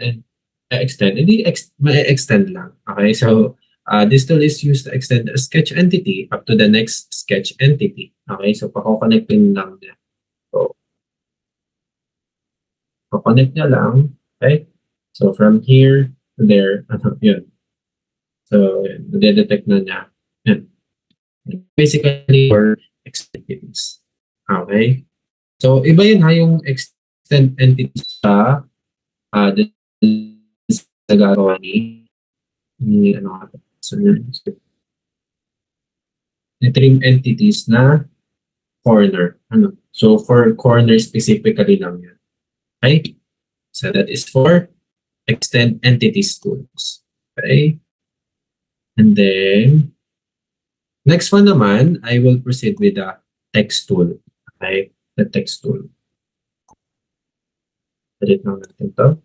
S2: hindi may extend lang. Okay, so this tool is used to extend a sketch entity up to the next sketch entity. Okay, so pako-connectin lang niya. So, pako-connect niya lang. Okay, so from here to there, yun. So, yun, nade-detect na niya. Yun. Basically, for extend entities. Okay. So, iba yun ha, yung extend entity sa nagagawa ni ano nga. So, ni trim entities na corner. Ano? So, for corner specifically lang yan. Okay? So, that is for extend entities tools. Okay? And then, next one naman, I will proceed with the text tool. Okay? The text tool. Edit lang natin to.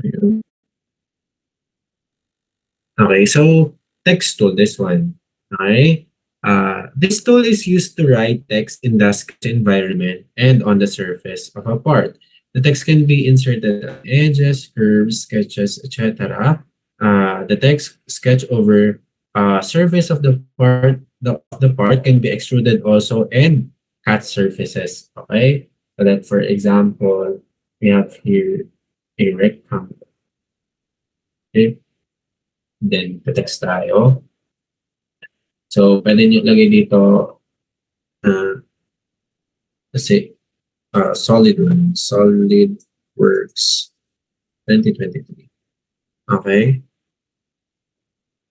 S2: Ayun. Okay, so text tool, this one. Okay. This tool is used to write text in the sketch environment and on the surface of a part. The text can be inserted on edges, curves, sketches, etc. The text sketch over surface of the part can be extruded also and cut surfaces. Okay, so that for example, we have here a rectangle. Okay. Then, text tayo. So, pwede nyo lagay dito, kasi, SolidWorks 2023. Okay?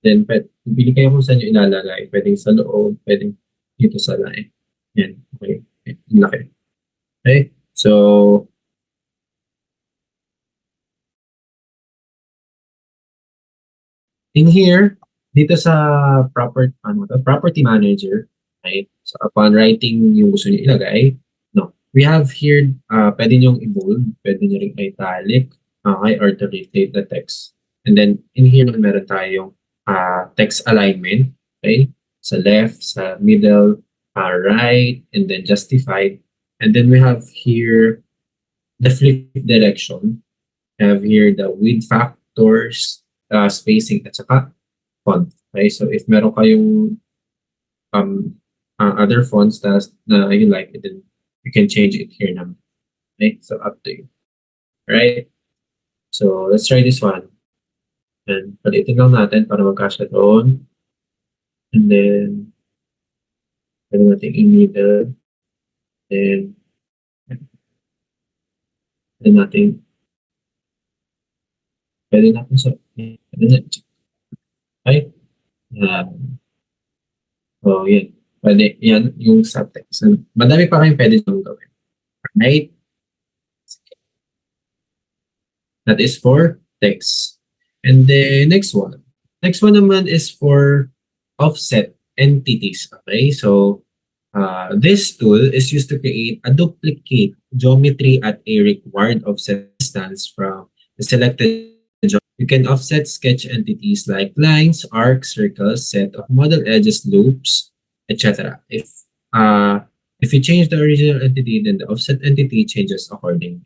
S2: Then, pili kayo kung saan nyo ilalagay. Pwedeng sa loob, pwedeng dito sa line. Yan. Okay. Laki. Okay? So, in here, dito sa property manager, right? So upon writing yung gusto niyo ilagay, no, we have here, pwede nyo i-bold, pwede nyo rin italic, okay, or to rotate the text. And then in here naman meron tayong text alignment, okay? Sa left, sa middle, right, and then justified. And then we have here the flip direction. We have here the width factors, spacing, at saka font. Okay, so if meron kayong other fonts na you like, then you can change it here naman. Okay, so up to you. Alright, so let's try this one. And palitin lang natin para magkasya doon. And then, pwede natin i-middle. Then, pwede natin sa, okay? So, yan. Pwede, yan yung subtext. Madami pa kayong pwede nyo gawin. Right? That is for text. And the next one. Next one naman is for offset entities. Okay, so this tool is used to create a duplicate geometry at a required offset distance from the selected geometry. You can offset sketch entities like lines, arcs, circles, set of model edges, loops, etc. If you change the original entity, then the offset entity changes accordingly.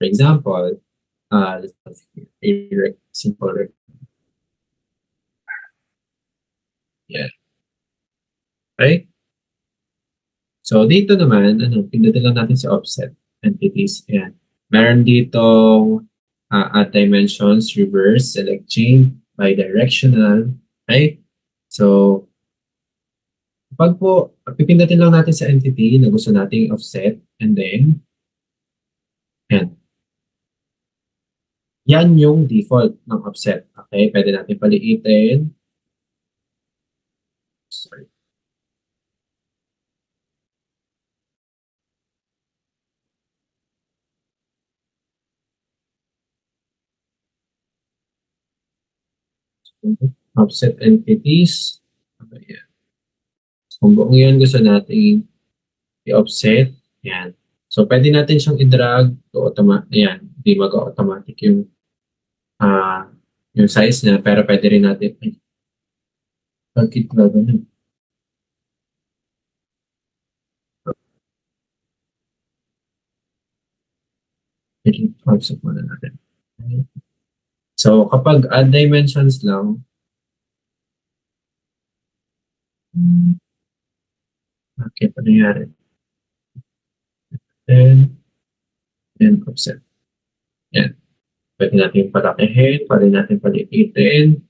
S2: For example, let's have here a simple yeah. Okay? So dito naman, pindutin lang natin sa offset entities. Ayan. Meron ditong add dimensions, reverse, select chain, bidirectional. Okay? So, pag po, pipindutin lang natin sa entity na gusto nating offset and then, yan. Yan yung default ng offset. Okay? Pwede natin paliitin. Sorry. Offset entities. Okay, yan. Kung buong yan gusto natin i-offset, yan. So, pwede natin siyang i-drag to automatic. Yan, hindi mag-automatic ah yung size niya, pero pwede rin natin, ay, bakit ba ganun? I-offset muna natin. So, kapag add dimensions lang, okay, pa nangyari? Then offset. Yan. Pwede natin palakihin, pwede natin paliitin.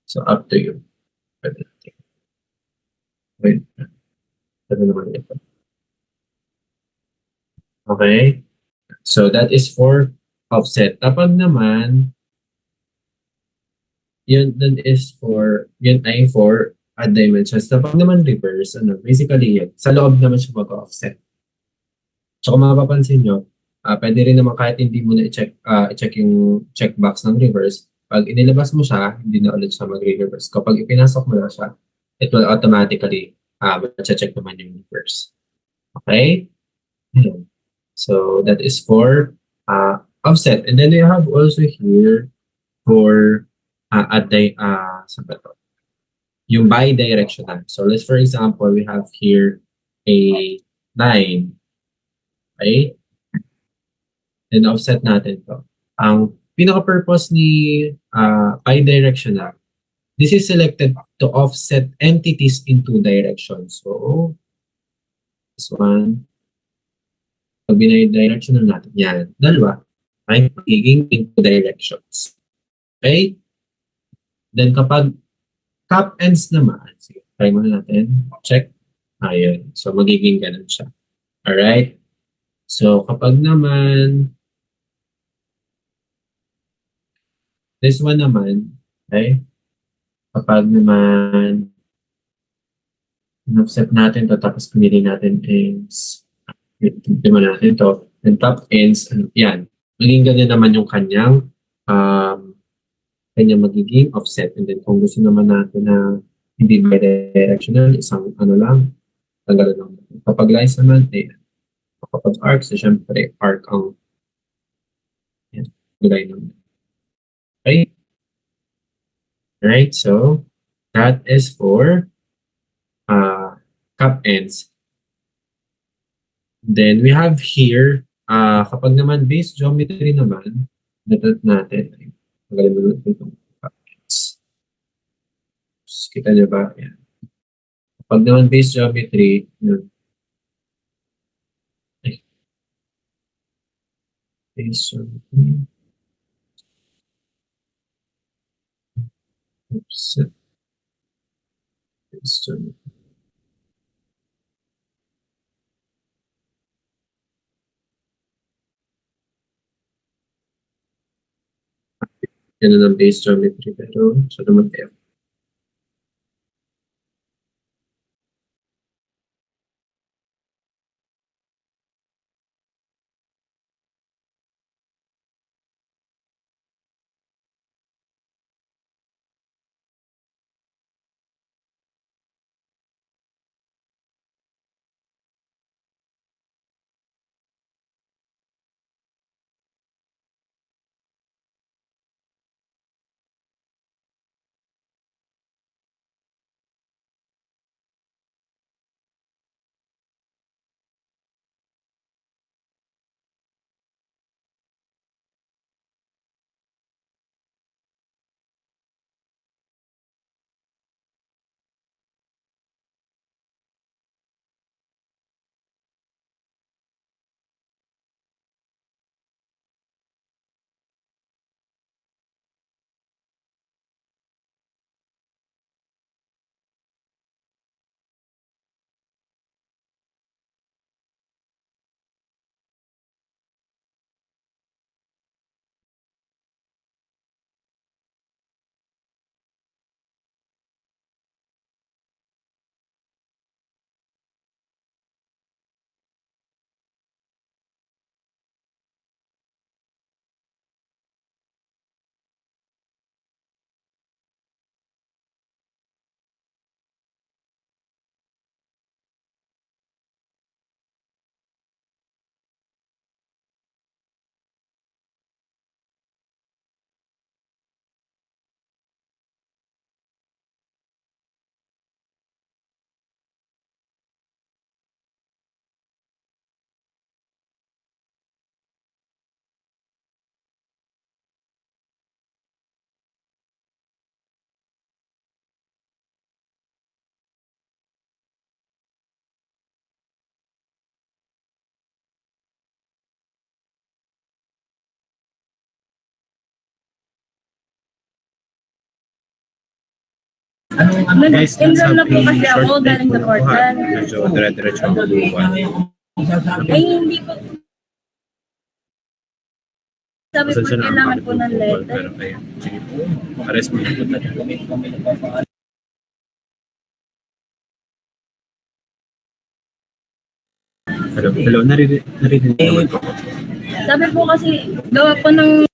S2: So, up to you. Pwede natin. Wait. Pwede naman ito. Okay? So, that is for offset. Kapag naman, yun dun is for, yun ay for add dimensions. Kapag naman reverse, basically yun, sa loob naman siya mag-offset. So, kung mapapansin nyo, pwede rin naman kahit hindi mo na i-check yung checkbox ng reverse, pag inilabas mo siya, hindi na ulit siya mag-reverse. Kapag ipinasok mo na siya, it will automatically check naman yung reverse. Okay? So that is for offset. And then you have also here for saan ba to? Yung bidirectional. So let's for example, we have here a line. Okay? And offset natin to. Ang pinaka-purpose ni bidirectional, this is selected to offset entities in two directions. So, this one, pag binidirectional natin, yan, dalawa, ay magiging in two directions. Okay? Then kapag cap ends naman, sige, try muna natin, check, ayun, so magiging ganun siya. Alright? So kapag naman, this one naman, okay? Kapag naman, in-offset natin to tapos pinili natin is, pinili natin to, and top ends, yan, magiging ganyan naman yung kanyang kanya magiging offset. And then kung gusto naman natin na hindi bidirectional, isang lang, tanggalan lang. Kapag lines naman, kapag arcs, syempre arc ang gulay naman. Okay? Right, so that is for cap ends. Then we have here, kapag naman base geometry naman, natin, tanggalin mo natin itong cap ends. Kita niyo ba? Yan. Pag naman base geometry, yun. Base geometry. Oops. Base geometry. Yan na ng base geometry, pero siya naman F.
S3: Nag-enroll na po kasi ako galing sa portal.
S1: Medyo dire-diretso ang buwan.
S3: Ay, hindi po. Sabi po,
S1: Pasensya na ang
S3: kailangan
S1: bakit
S3: po ng
S1: bukol,
S3: letter.
S1: pero ayun. Sige po. Pares mo na po tayo. Hello, hello. Narinig naman ko.
S3: Sabi po kasi, gawa po ng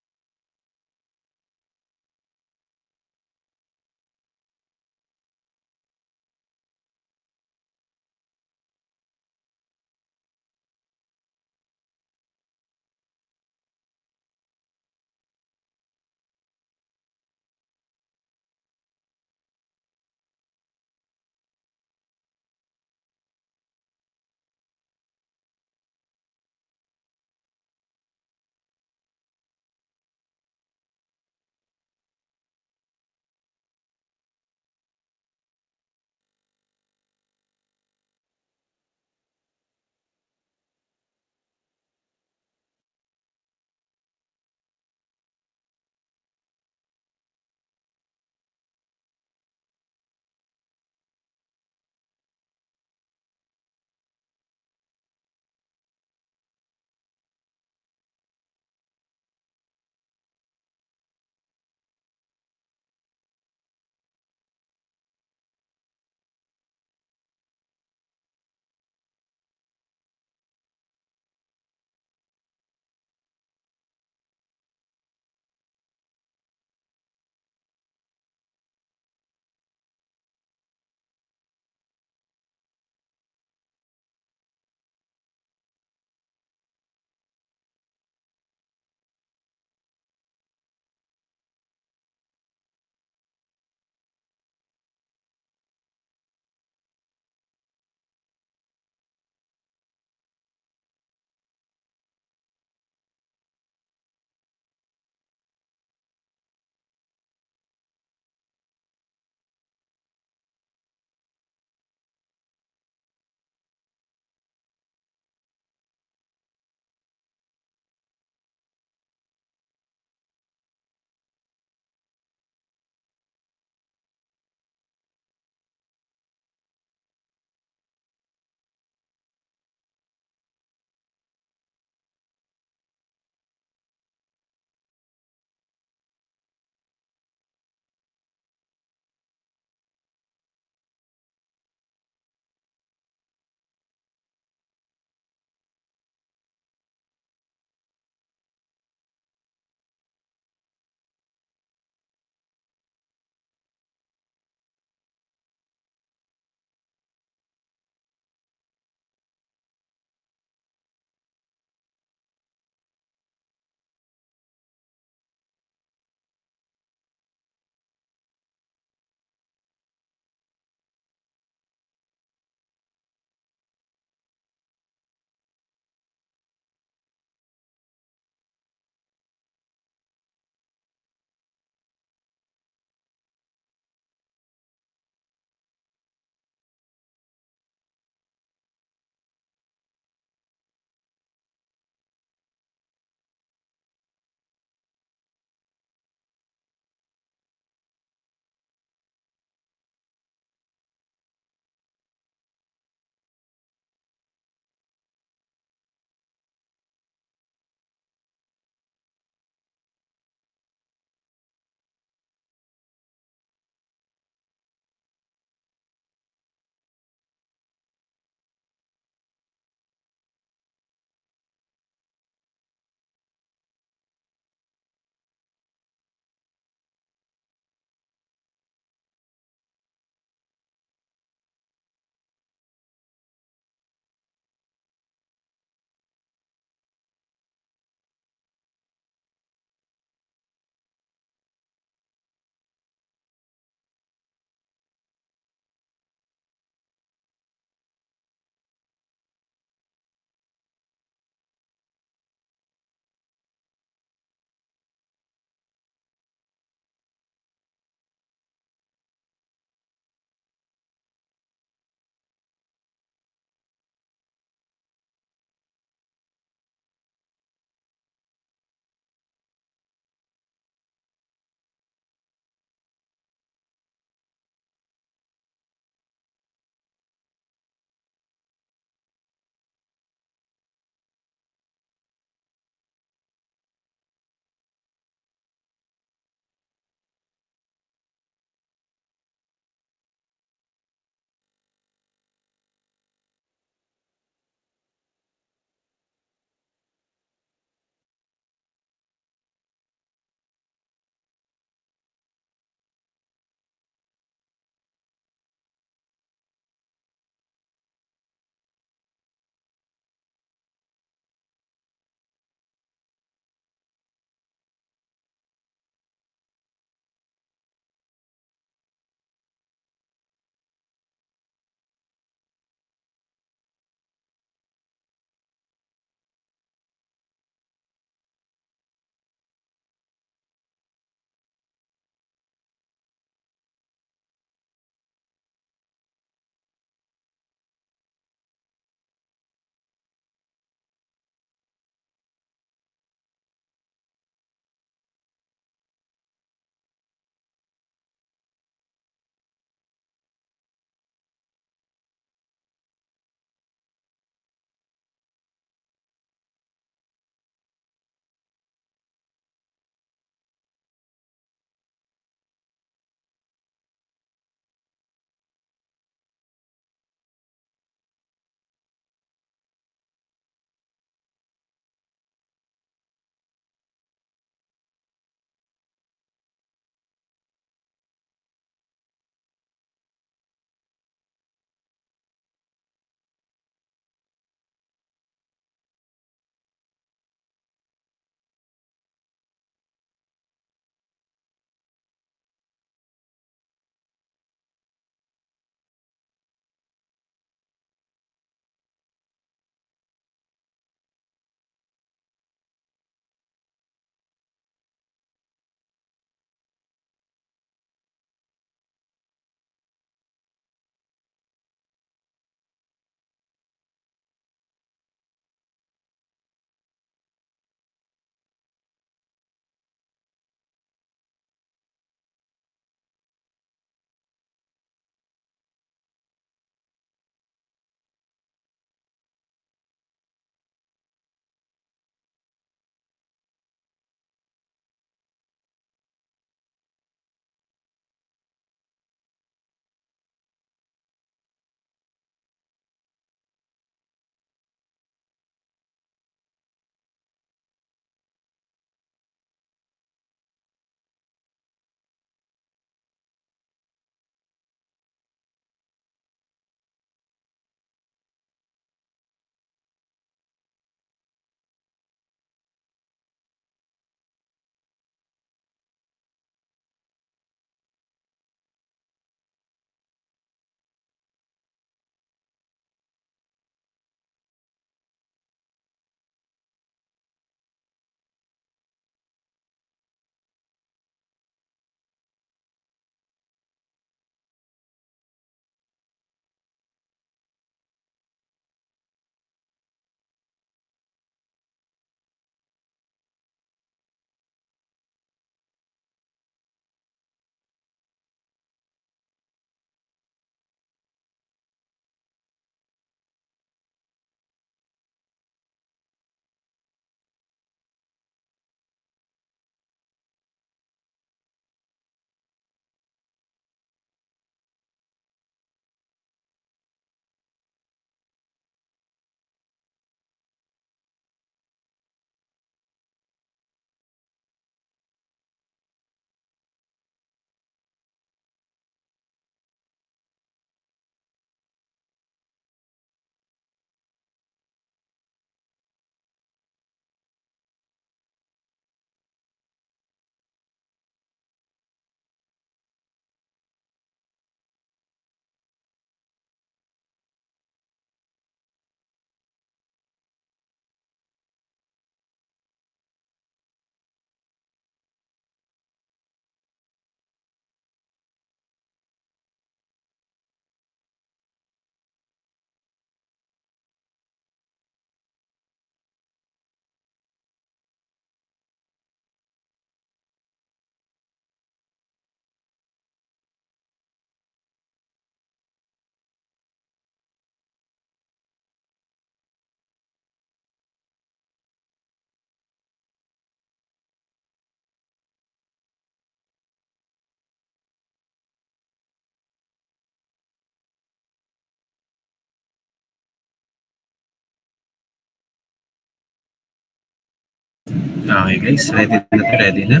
S1: Okay guys, ready na.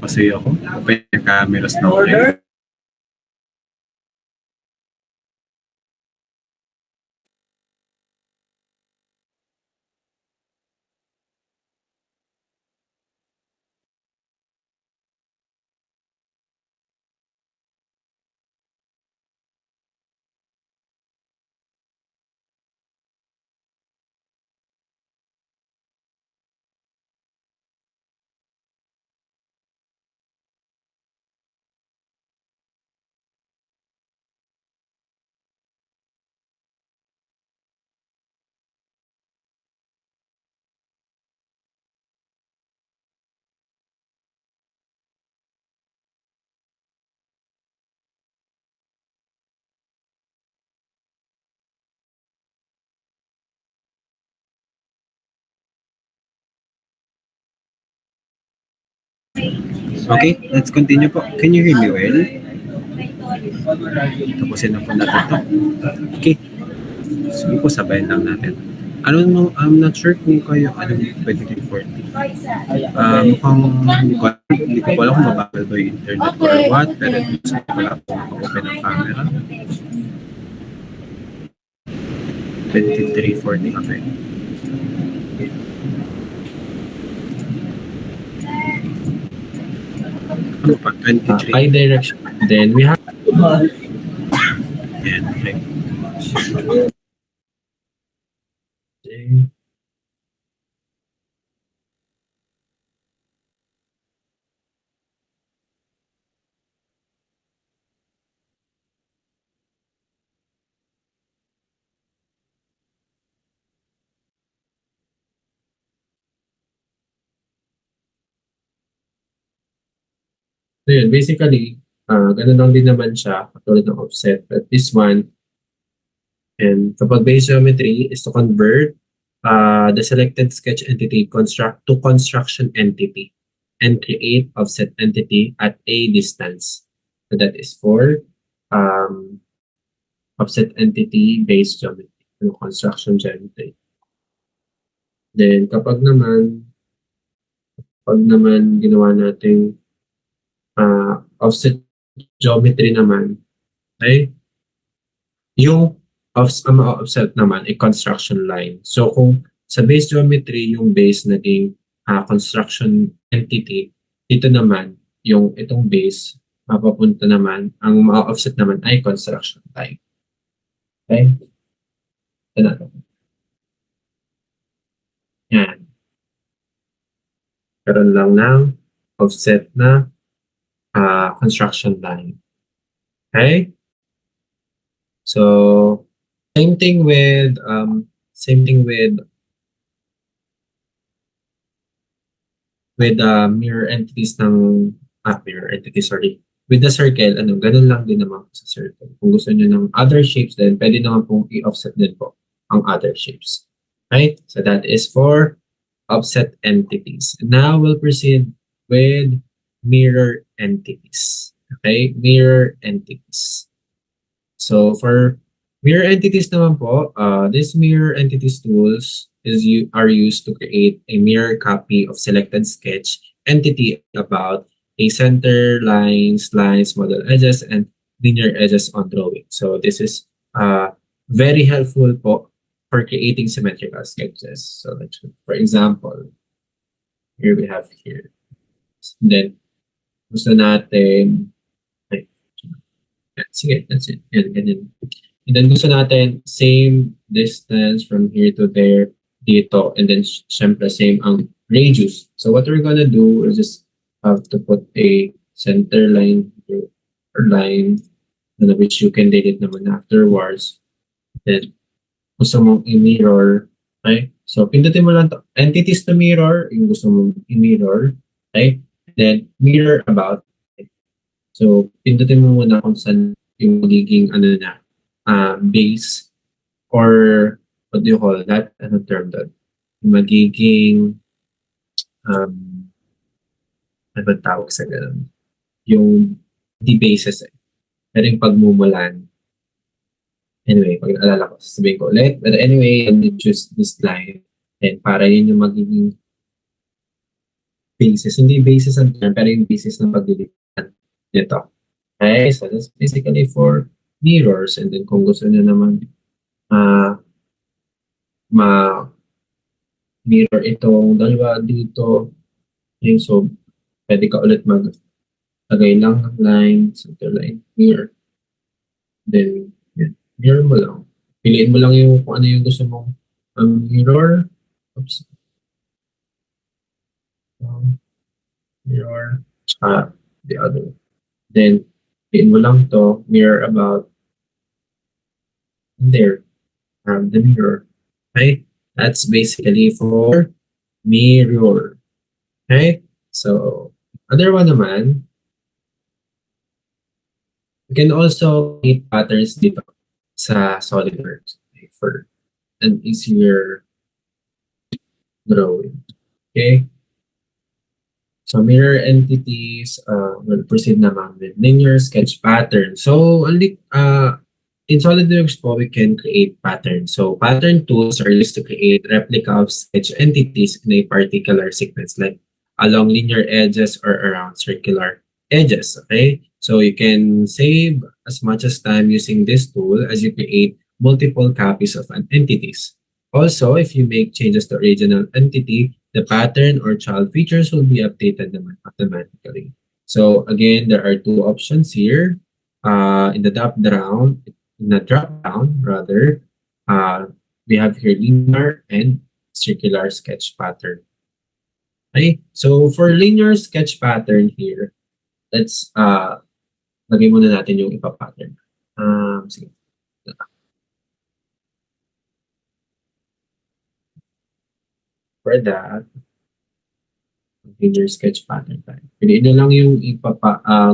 S1: Pasuyo ako. Open your cameras na ulit. Okay, let's continue po. Can you hear me well? Tapusin na po natin to. Okay. Sige po, sabayan lang natin. Ano no, I'm not sure kung kayo, ano, 2340. Hindi ko alam kung mabagal ba yung internet or what, pero gusto ko pala po mag-open ang camera. 2340 kami. Ano pa? 23.
S2: I direction. Then we have
S1: Yan, okay.
S2: So yun, basically, ganun lang din naman siya, katulad ng offset. But this one, and kapag base geometry is to convert the selected sketch entity to construction entity and create offset entity at a distance. So that is for offset entity based geometry, construction geometry. Then kapag naman ginawa natin offset geometry naman, okay? Yung offset naman ay construction line. So kung sa base geometry yung base naging construction entity, dito naman yung itong base mapapunta naman, ang ma-offset naman ay construction line. Okay? Ito na. Yan. Karoon lang ng offset na construction line. Okay? So same thing with mirror entities ng with the circle, ganun lang din naman sa circle. Kung gusto niyo ng other shapes then pwede naman pong i-offset din po ang other shapes. Right? So that is for offset entities. Now we'll proceed with mirror entities. Okay? Mirror entities. So for mirror entities naman po, these mirror entities tools are used to create a mirror copy of selected sketch entity about a center, lines, model edges, and linear edges on drawing. So this is very helpful po for creating symmetrical sketches. So for example, here we have here. Then gusto natin sige, that's it. Ganyan. And then gusto natin same distance from here to there dito, and then syempre same ang radius. So what we're gonna do is just have to put a center line here, or line which you can delete naman afterwards. Then gusto mong i-mirror, okay? So pindutin mo lang to entities to mirror, yung gusto mong i-mirror, okay? Then mirror about. So pindutin mo muna kung saan yung magiging base, or what do you call that? Anong term doon? Magiging ano ba tawag sa ganun? Yung the bases pero yung pagmumulan. Anyway, pag naalala ko, sasabihin ko ulit. But anyway, I'm going to choose this line. And para yun yung magiging basis. Hindi basis ang term, pero yung basis ng paglilitan nito. Okay, so that's basically for mirrors. And then kung gusto nyo naman ma-mirror itong dalawa dito, okay, so pwede ka ulit maglagay lang ng line, center line, mirror. Then, yan, mirror mo lang. Piliin mo lang yung kung ano yung gusto mong mirror. Oops. Mirror, the other. Then, piliin mo lang to, mirror about there. The mirror. Okay? That's basically for mirror. Okay? So, other one naman, you can also create patterns dito sa SolidWorks, okay, for an easier drawing. Okay? So, mirror entities, we'll proceed naman with linear sketch pattern. So, in SolidWorks po, we can create patterns. So, pattern tools are used to create replica of sketch entities in a particular sequence, like along linear edges or around circular edges, okay? So, you can save as much as time using this tool as you create multiple copies of an entities. Also, if you make changes to original entity, the pattern or child features will be updated naman automatically. So, again, there are two options here. In the drop-down, we have here linear and circular sketch pattern. Okay, so for linear sketch pattern here, let's lagay muna natin yung ipa-pattern. Sige. For that, linear sketch pattern tayo. Piliin nyo lang yung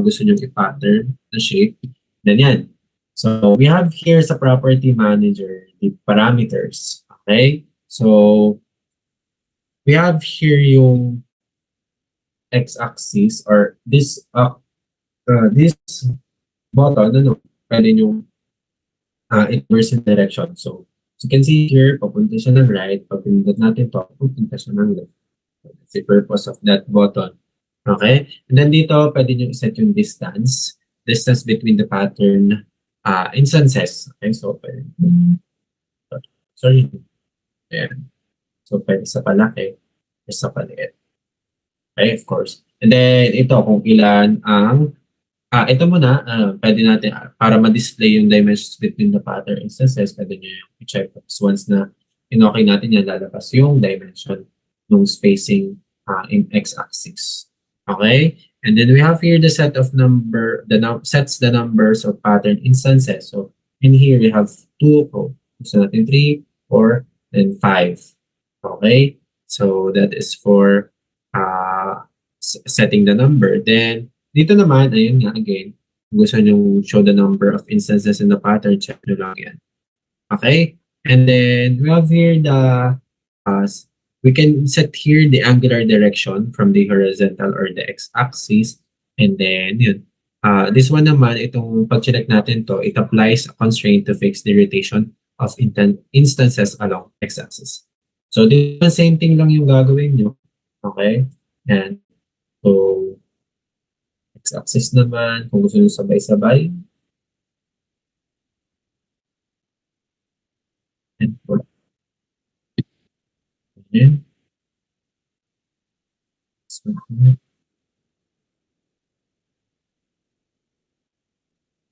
S2: gusto nyo i-pattern na shape. Then yan. So, we have here sa property manager, the parameters. Okay? So, we have here yung x-axis or this button, pwede nyo inverse direction. So, as you can see here, papunta siya ng right. Pag pinindot natin ito, papunta siya ng left. So, that's the purpose of that button. Okay? And then dito, pwede nyo iset yung distance between the pattern instances. Okay, so pwede. Sorry. Ayan. So pwede sa palaki or sa paliit. Okay, of course. And then ito kung ilan ang ito muna, pwede natin para ma-display yung dimensions between the pattern instances, pwede nyo yung i-check. Once na in-okay natin yan, lalabas yung dimension ng spacing in x-axis. Okay? And then we have here the set of sets the numbers of pattern instances. So in here we have 2, gusto natin 3, 4, and 5. Okay? So that is for setting the number. Then dito naman, ayun nga again, gusto nyo show the number of instances in the pattern, check nyo lang yan. Okay? And then we have here we can set here the angular direction from the horizontal or the x-axis. And then, yun. This one naman, itong pag-select natin to, it applies a constraint to fix the rotation of instances along x-axis. So, the same thing lang yung gagawin nyo. Okay? And, so, x-axis naman, kung gusto nyo sabay-sabay. And, okay.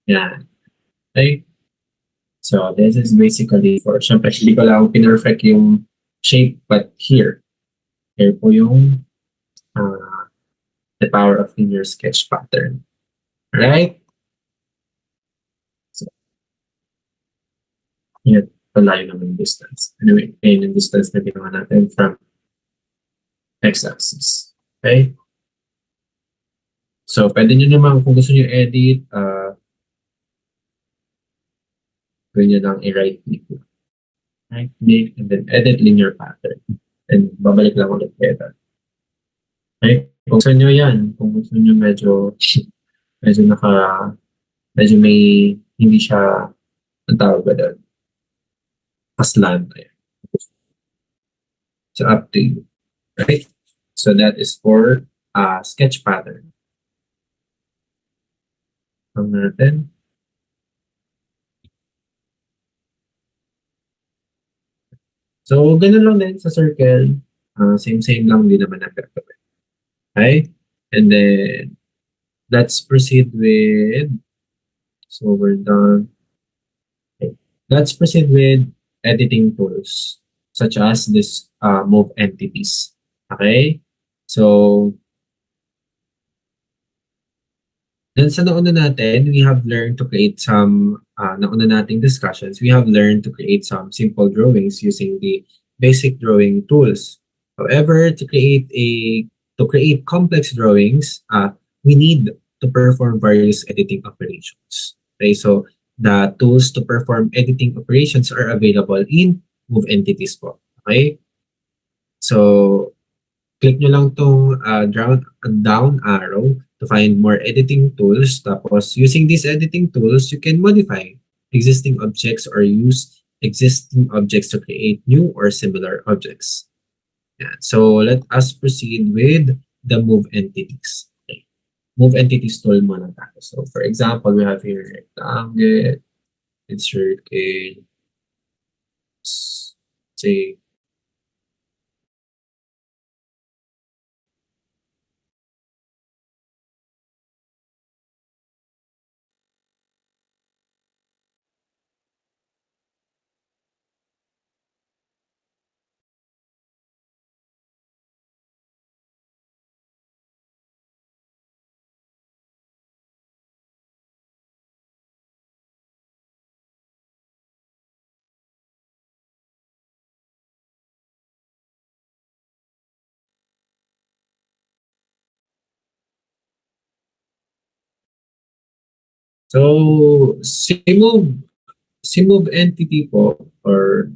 S2: Yeah. Okay. So this is basically for, syempre hindi ko lang pinperfect yung shape, but here po yung the power of linear sketch pattern. Right? So, yan. Palayo naman yung distance. Anyway, ayun yung distance na ginawa natin from x-axis. Okay? So, pwede nyo naman kung gusto nyo edit, pwede nyo lang i-right click. Right click and then edit linear pattern. And babalik lang ulit kayo. Okay? Kung gusto nyo yan, kung gusto nyo medyo may hindi siya ang tawag ba doon? Paslan. So, up to you. Right? So that is for sketch pattern. Ang natin. So, ganun lang din sa circle. Same lang din naman ang gagawin. Okay? And then, let's proceed with, so we're done. Okay. Let's proceed with editing tools, such as this move entities. Okay? So, then sa nauna natin, we have learned to create some, nauna nating discussions, we have learned to create some simple drawings using the basic drawing tools. However, to create complex drawings, we need to perform various editing operations. Okay, so the tools to perform editing operations are available in Move Entities po. Okay? So, click nyo lang tong down arrow to find more editing tools. Tapos, using these editing tools, you can modify existing objects or use existing objects to create new or similar objects. Yeah. So, let us proceed with the Move Entities. Okay. Move Entities tool muna tayo. So, for example, we have here rectangle, insert a, say, so, si move entity po, or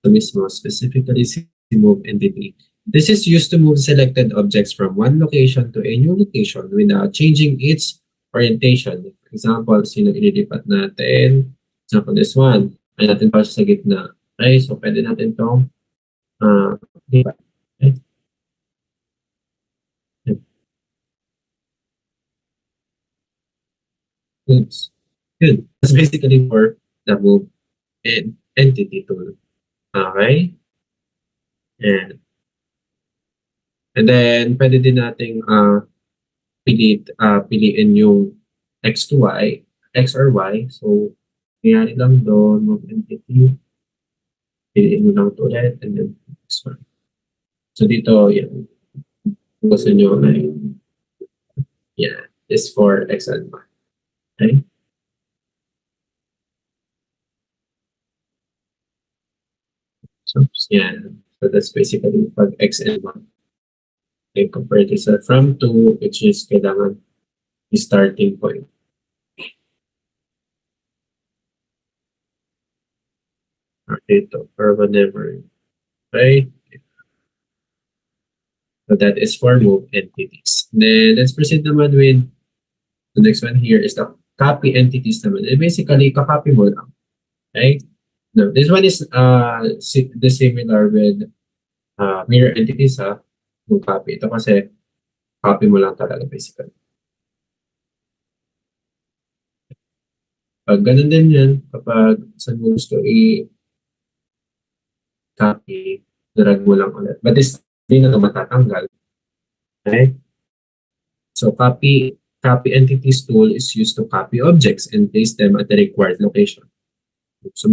S2: ito mismo, specifically si move entity, this is used to move selected objects from one location to a new location without changing its orientation. For example, sino ililipat natin? For example, this one. Ay natin pa sa gitna. Okay, so pwede natin itong lipat. Okay. Oops. Good. That's basically for the move entity tool. Okay? And then, pwede din nating piliin yung X to Y, X or Y. So, nangyari lang doon, move entity. Piliin mo lang ito ulit, and then X, Y. So, dito, yan. Kung gusto nyo ay, yan, is for X and Y. Okay? So, yan. So, that's basically pag X and Y. Okay, compared to sa from 2, which is kailangan yung starting point. Or dito, or whatever. Okay? So that is for move entities. Then, let's proceed naman with the next one here is the copy entities naman. And basically, kakopy mo lang. Okay? No, this one is the similar with mirror entities ha. Yung copy. Ito kasi copy mo lang talaga basically. Pag ganun din yan, kapag saan mo gusto i-copy, drag mo lang ulit. But this hindi na matatanggal. Okay? So copy entities tool is used to copy objects and place them at the required location. So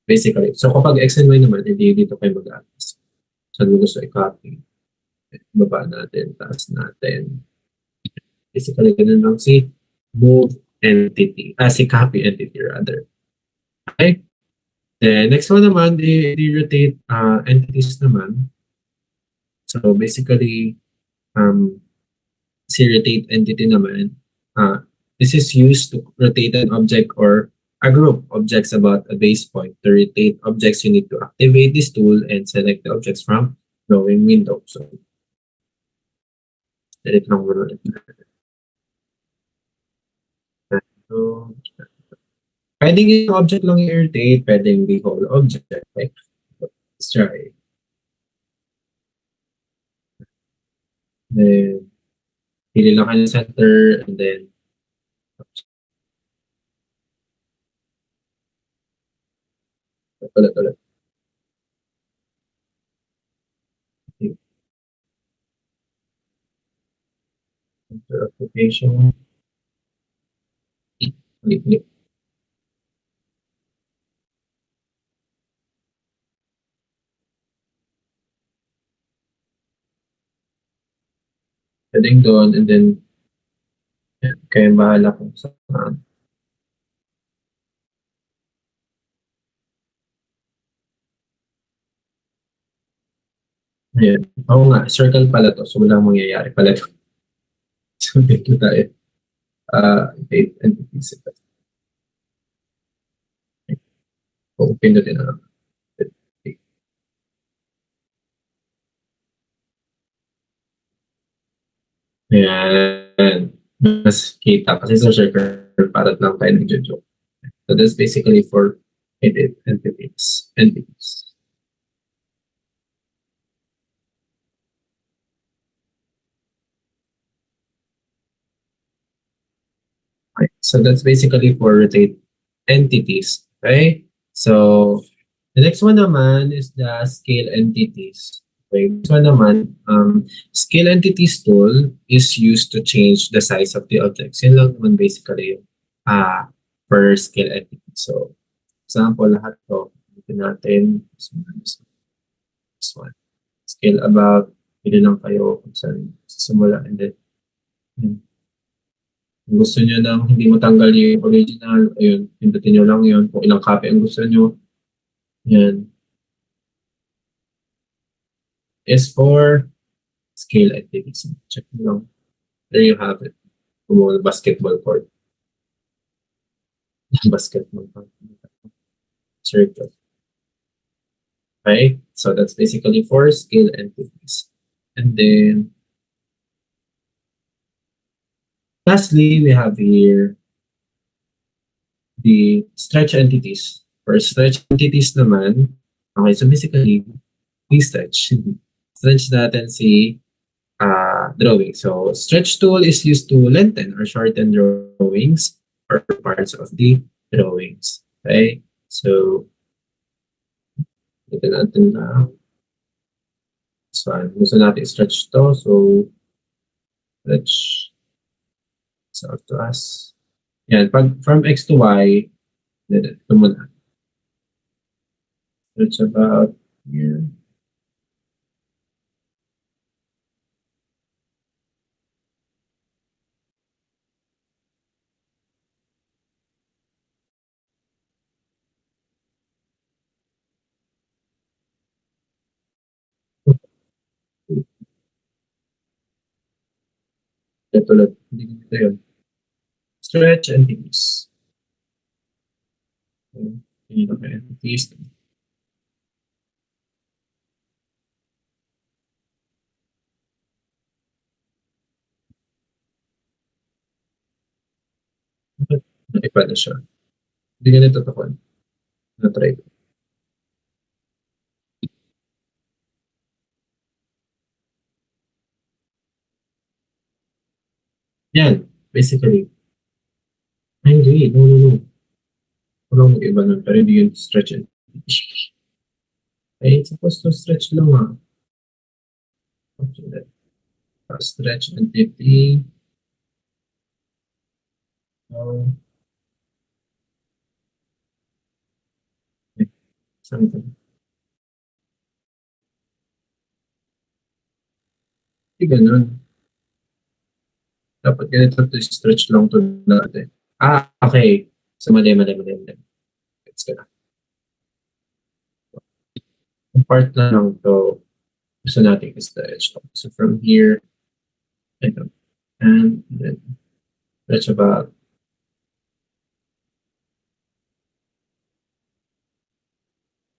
S2: basically, so kapag X and Y naman, hindi dito kayo mag-access. Saan mo gusto i-copy? Baba natin, taas natin. Basically, ganun lang si move entity. Si copy entity rather. Okay? The next one naman, the rotate entities naman. So basically, si rotate entity naman, this is used to rotate an object or a group of objects about a base point. To rotate objects, you need to activate this tool and select the objects from drawing window. So, edit lang muna ulit. So, pwedeng yung object lang i-rotate, pwedeng the whole object. Okay? Let's try. Then, pili lang kayo ng center and then ulit. Okay. Center of location. Click. Heading doon and then kayo bahala kung saan. Ayan. Oo nga, circle pala to. So, walang mangyayari pala to. So, dito tayo. Date entities. Kung pindutin na lang. Ayan. Mas kita kasi sa circle parang lang tayo nag-joke. So, that's basically for edit entities. Okay. So that's basically for rotate entities. Okay? So the next one naman is the scale entities. Okay, this one naman, scale entities tool is used to change the size of the objects. Yun lang naman basically yung per scale entity. So example, lahat to, ito natin, this one. Scale about, pili lang kayo kung saan simula and then kung gusto nyo nang hindi matanggal yung original, ayun, pindutin nyo lang yun. Kung ilang copy ang gusto nyo, yan. Is for scale activities. Check nyo lang. There you have it. Kung basketball court. Basketball court. Circle. Okay? So that's basically for scale entities. And then, lastly, we have here the stretch entities. For stretch entities naman, okay, so basically, we stretch. Stretch natin si drawing. So, stretch tool is used to lengthen or shorten drawings or parts of the drawings. Okay? So, ito natin na this one. Gusto natin stretch to. So, stretch so to us. Yan. Pag from X to Y, ito muna. Stretch about here. Ito ulit. Hindi ganito yun. Stretch entities. Okay. Hindi na kayo entities. Iba na siya. Hindi ganito ito ko. Na-try ko. Yan. Basically. Ay, hindi. No. Walang mag-iba nun. Pero hindi yun stretch entities. Ay, supposed to stretch lang ah. Stretch entity. So, something. Hindi ganun. Dapat ganito to stretch lang to natin. Okay. So, mali. Gets ko na. Yung part na lang to, gusto natin i-stretch. So, from here, ito. And then, stretch about.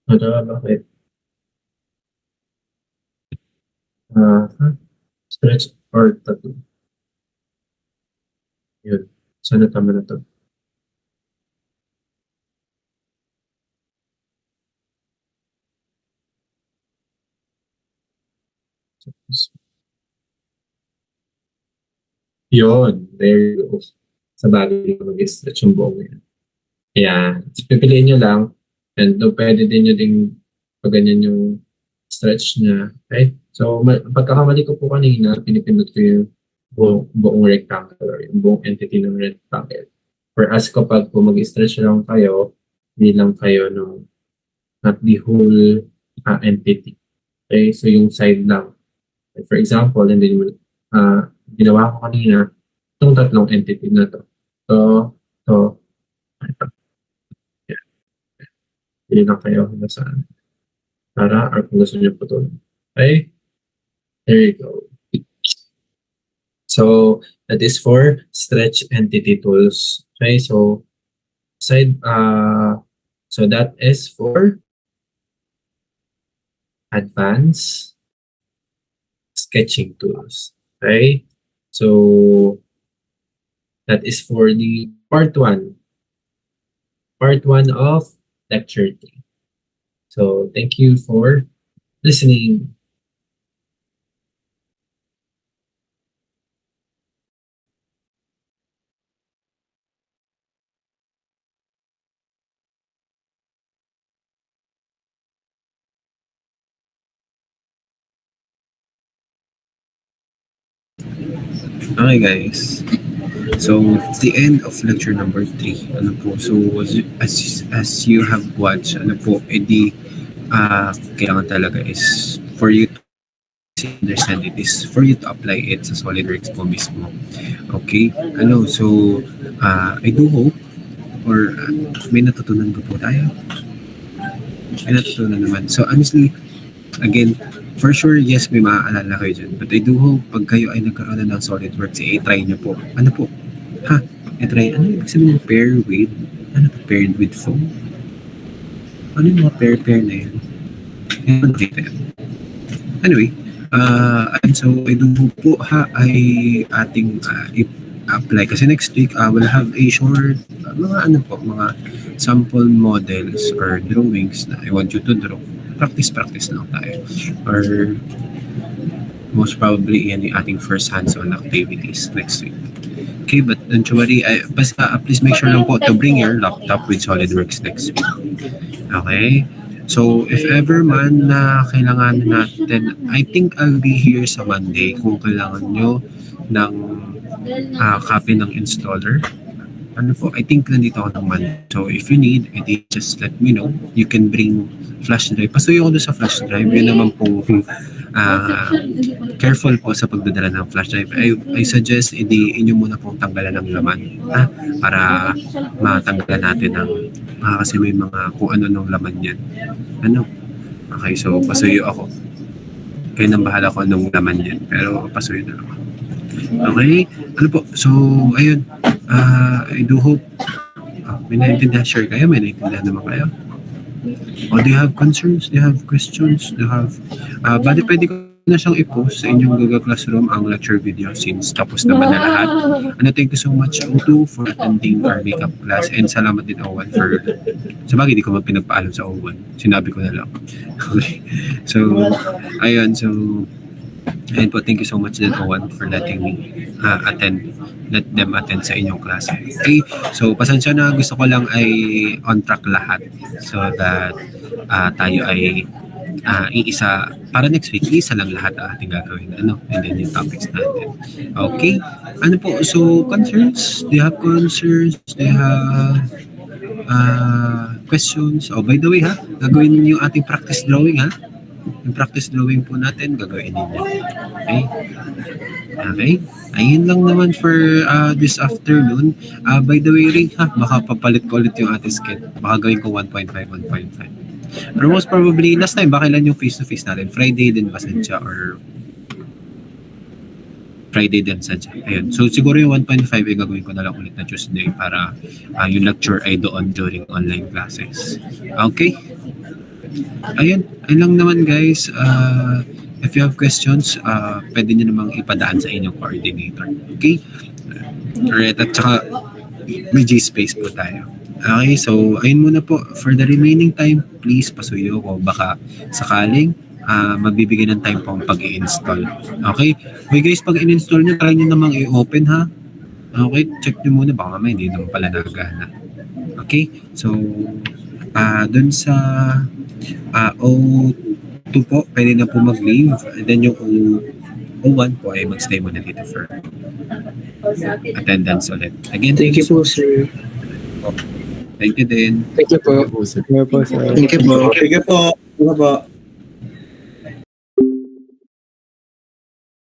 S2: Bakit? Stretch or tattoo. Yun. Sana tama na to. Yun, there you go. Sa bagay yung mag-stretch yung buong yan. Ayan. So, pipiliin nyo lang. And pwede din nyo ding pag ganyan yung stretch niya. Okay? So, pagkakamali ko po kanina, pinipindot ko yung buong rectangle or yung buong entity ng rectangle. Whereas kapag po mag-stretch lang kayo, hindi lang kayo not the whole entity. Okay? So, yung side lang. Like for example, and then ginawa ko kanina, itong tatlong entity na to. So, ito. Yeah. Hindi lang kayo kung nasaan. Para, or kung gusto nyo po ito. Okay? There you go. So, that is for stretch entity tools. Okay, so, so that is for advanced sketching tools. Okay, so that is for the part 1 of lecture 3. So thank you for listening.
S1: Okay guys, so it's the end of lecture number 3. Ano po, so as you have watched, ano po, edi kailangan talaga is for you to understand it, is for you to apply it sa SolidWorks po mismo. Okay, ano, so I do hope or may natutunan ko po tayo. May natutunan naman. So honestly, again, for sure, yes, may maaalala kayo dyan. But I do hope pag kayo ay nagkaroon na ng SolidWorks, i-try nyo po. Ano po? I-try. Ano yung sabihin ng pair with? Ano po? Paired with foam? Ano yung mga pair na yun? Ano nakita yun? Anyway, and so I do hope po ay ating apply. Kasi next week, we'll have a short, mga sample models or drawings na I want you to draw. Practice lang tayo. Or most probably, yan yung ating first hands-on activities next week. Okay, but don't you worry. Basta, please make sure lang po to bring your laptop with SolidWorks next week. Okay? So, if ever man na kailangan natin, I think I'll be here sa Monday kung kailangan nyo ng copy ng installer. Ano po, I think nandito ako ng Monday. So, if you need, edi just let me know. You can bring flash drive. Pasuyo ko doon sa flash drive. Yun naman po, careful po sa pagdadala ng flash drive. I suggest, edi inyo muna pong tanggalan ng laman. Para matanggalan natin ng, kasi may mga kung ano nung laman yan. Ano? Okay, so pasuyo ako. Kayo nang bahala ko anong laman yan. Pero pasuyo na lang. Okay? Ano po? So, ayun. I do hope may naiintindihan, share kayo, may naiintindihan naman kayo. O do you have concerns? Do you have questions? Do you have bali pwede ko na siyang i-post sa inyong Google Classroom ang lecture video since tapos naman na lahat. Thank you so much O2 for attending our makeup class, and salamat din O1 for sa bagay di ko man pinagpaalam sa O1, sinabi ko na lang. Okay, so ayun, so ayun po, thank you so much din O1 for letting me let them attend sa inyong klase. Okay, so pasensya na, gusto ko lang ay on track lahat so that tayo ay iisa, para next week, isa lang lahat ang ating gagawin. And then yung topics natin. Okay? Ano po? So, concerns? Do you have concerns? Do you have questions? Oh, by the way, gagawin yung ating practice drawing, Yung practice drawing po natin, gagawin ninyo. Okay? Okay? Ayun lang naman for this afternoon. By the way, rin, baka papalit ko ulit yung ating skit. Baka gawin ko 1.5, 1.5. Pero most probably, last time, baka ilan yung face-to-face natin? Friday din ba sadya? Or Friday din sadya? Ayun. So, siguro yung 1.5 ay gagawin ko na lang ulit na Tuesday para yung lecture ay doon during online classes. Okay? Ayun. Ayun lang naman, guys. If you have questions, pwede nyo namang ipadaan sa inyong coordinator. Okay? Alright. At saka, may G-space po tayo. Okay, so ayun muna po. For the remaining time, please pasuyo ko. Baka sakaling magbibigay ng time po ang pag-i-install. Okay? Okay guys, pag in-install nyo, try nyo namang i-open ha. Okay? Check nyo muna, baka mamaya hindi naman pala nagana. Okay? So, dun sa O2 po, pwede na po mag-leave. And then yung O1 po ay mag-stay muna dito for attendance ulit. Again,
S4: Thank you po, sir.
S1: Thank you din.
S4: Thank you po. Thank you po, sir.
S5: Thank you po. Thank you po.